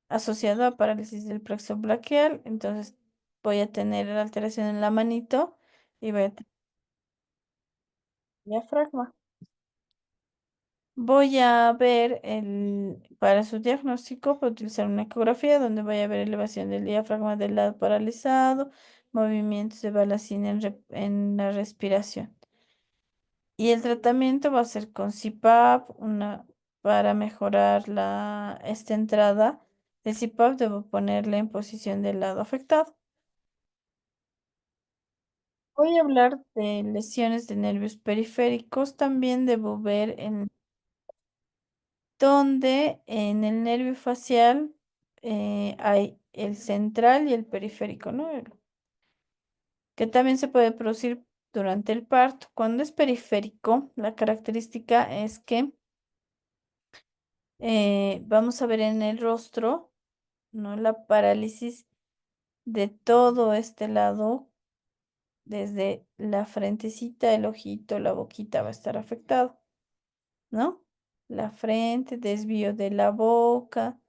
[SPEAKER 1] asociado a parálisis del plexo braquial. Entonces voy a tener la alteración en la manito y voy a tener diafragma. Voy a ver para su diagnóstico, puedo utilizar una ecografía donde voy a ver elevación del diafragma del lado paralizado, movimientos de balacina en la respiración. Y el tratamiento va a ser con CPAP, para mejorar esta entrada de CPAP, debo ponerle en posición del lado afectado. Voy a hablar de lesiones de nervios periféricos. También debo ver en donde en el nervio facial hay el central y el periférico, ¿no? Que también se puede producir durante el parto. Cuando es periférico, la característica es que vamos a ver en el rostro, ¿no? La parálisis de todo este lado, desde la frentecita, el ojito, la boquita va a estar afectado, ¿no? La frente, desvío de la boca,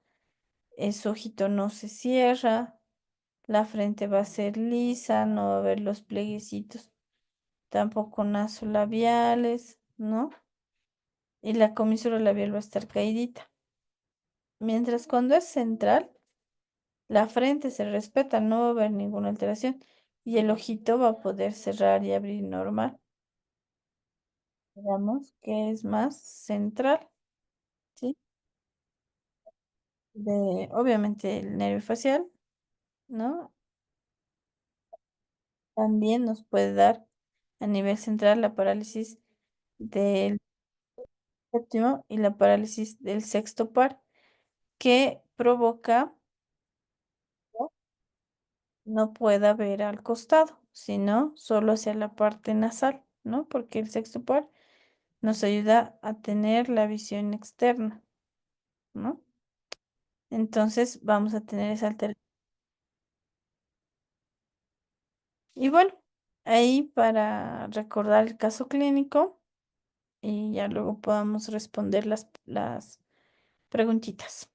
[SPEAKER 1] su ojito no se cierra, la frente va a ser lisa, no va a haber los pleguecitos, tampoco nasolabiales, ¿no? Y la comisura labial va a estar caídita. Mientras cuando es central, La frente se respeta, no va a haber ninguna alteración. Y el ojito va a poder cerrar y abrir normal. Digamos que es más central, ¿sí? Obviamente el nervio facial, ¿no? También nos puede dar a nivel central la parálisis del séptimo y la parálisis del sexto par, que provoca ¿no? no pueda ver al costado, sino solo hacia la parte nasal, ¿no? Porque el sexto par nos ayuda a tener la visión externa, ¿no? Entonces vamos a tener esa alteración. Y bueno, ahí para recordar el caso clínico y ya luego podamos responder las preguntitas.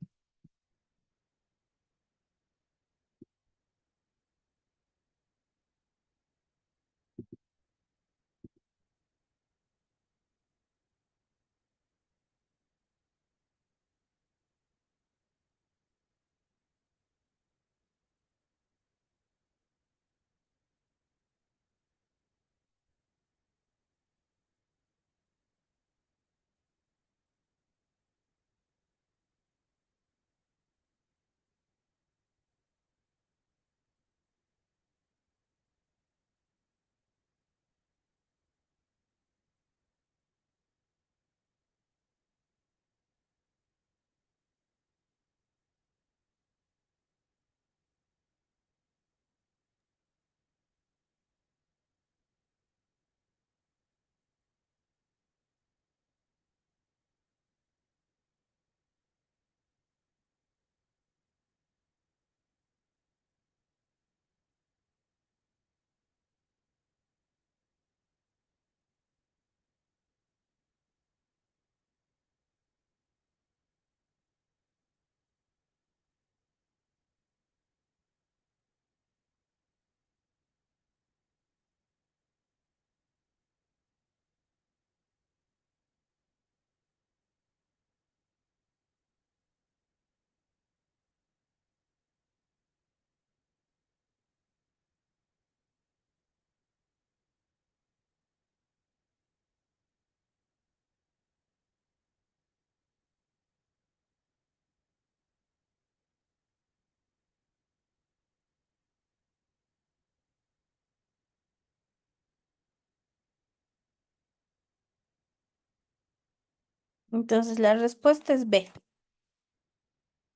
[SPEAKER 1] Entonces la respuesta es B,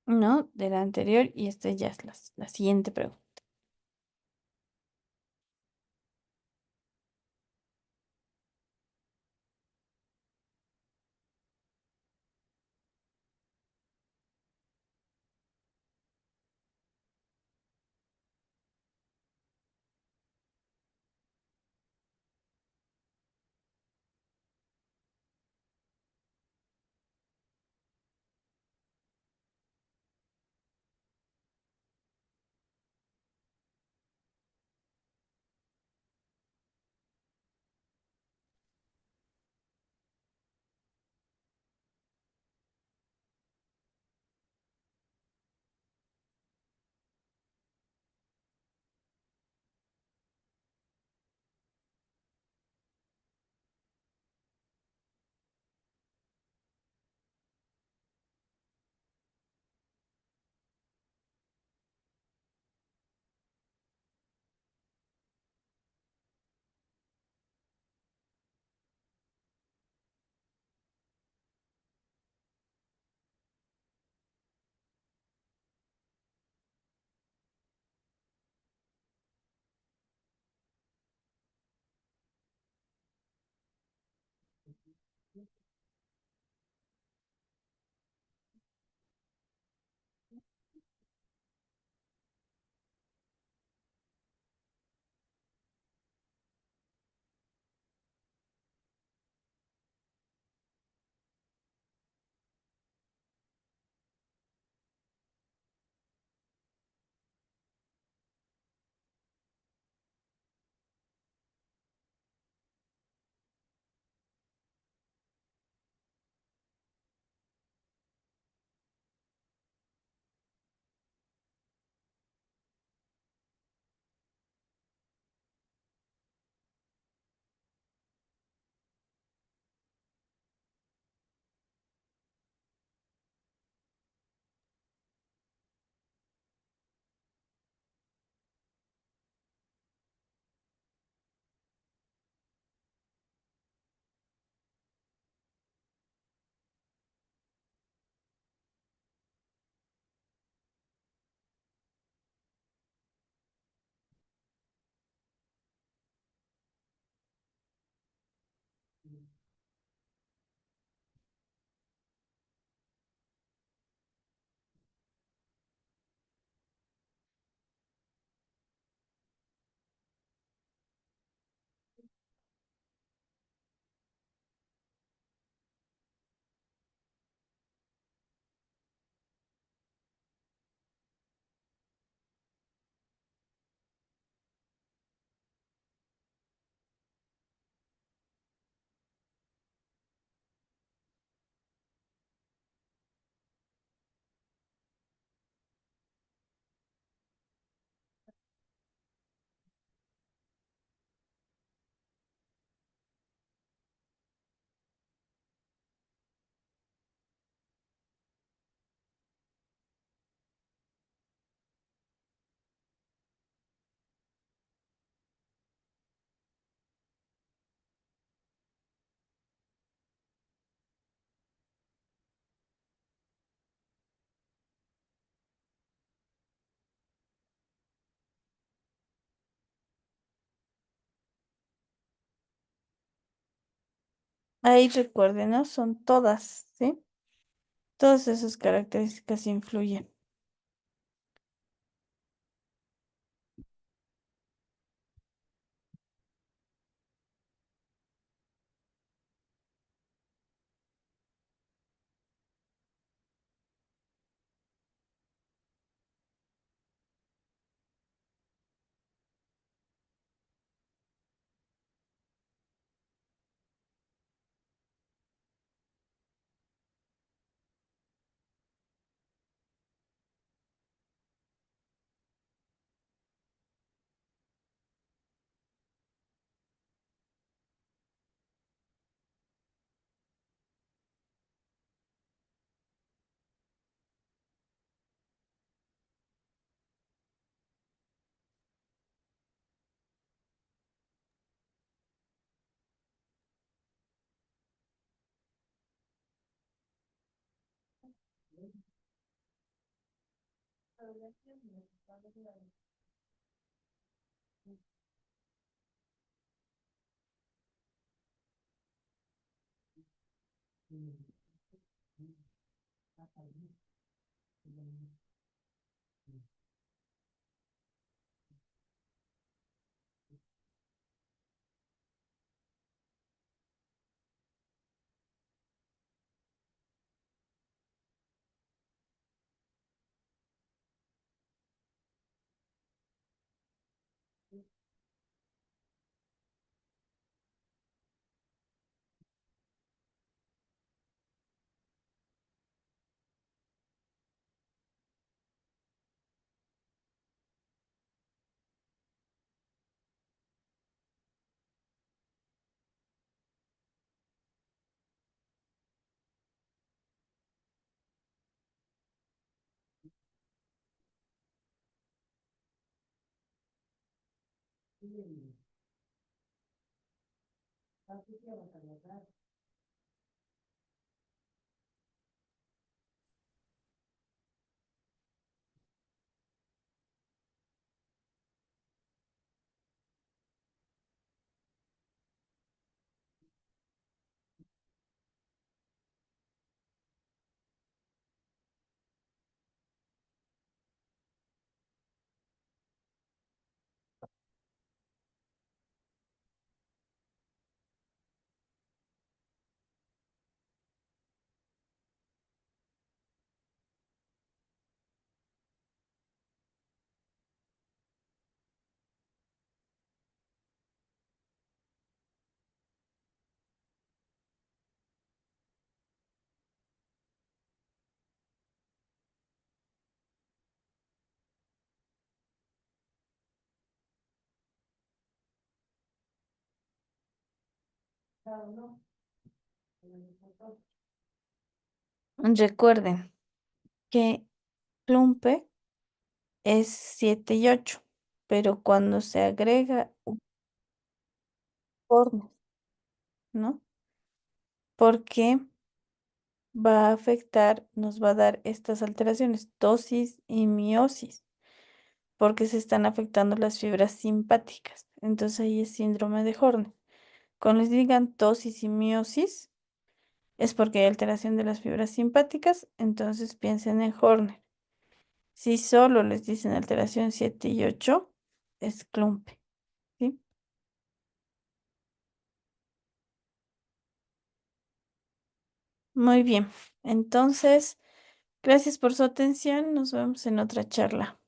[SPEAKER 1] ¿no? De la anterior y esta ya es la siguiente pregunta. Ahí recuerden, ¿no? Son todas, ¿sí? Todas esas características influyen. Recuerden que Plumpe es 7 y 8, pero cuando se agrega un corno, ¿no? Porque va a afectar, nos va a dar estas alteraciones, tosis y miosis, porque se están afectando las fibras simpáticas. Entonces ahí es síndrome de Horner. Cuando les digan tosis y miosis, es porque hay alteración de las fibras simpáticas, entonces piensen en Horner. Si solo les dicen alteración 7 y 8, es Klumpe, ¿sí? Muy bien. Entonces, gracias por su atención. Nos vemos en otra charla.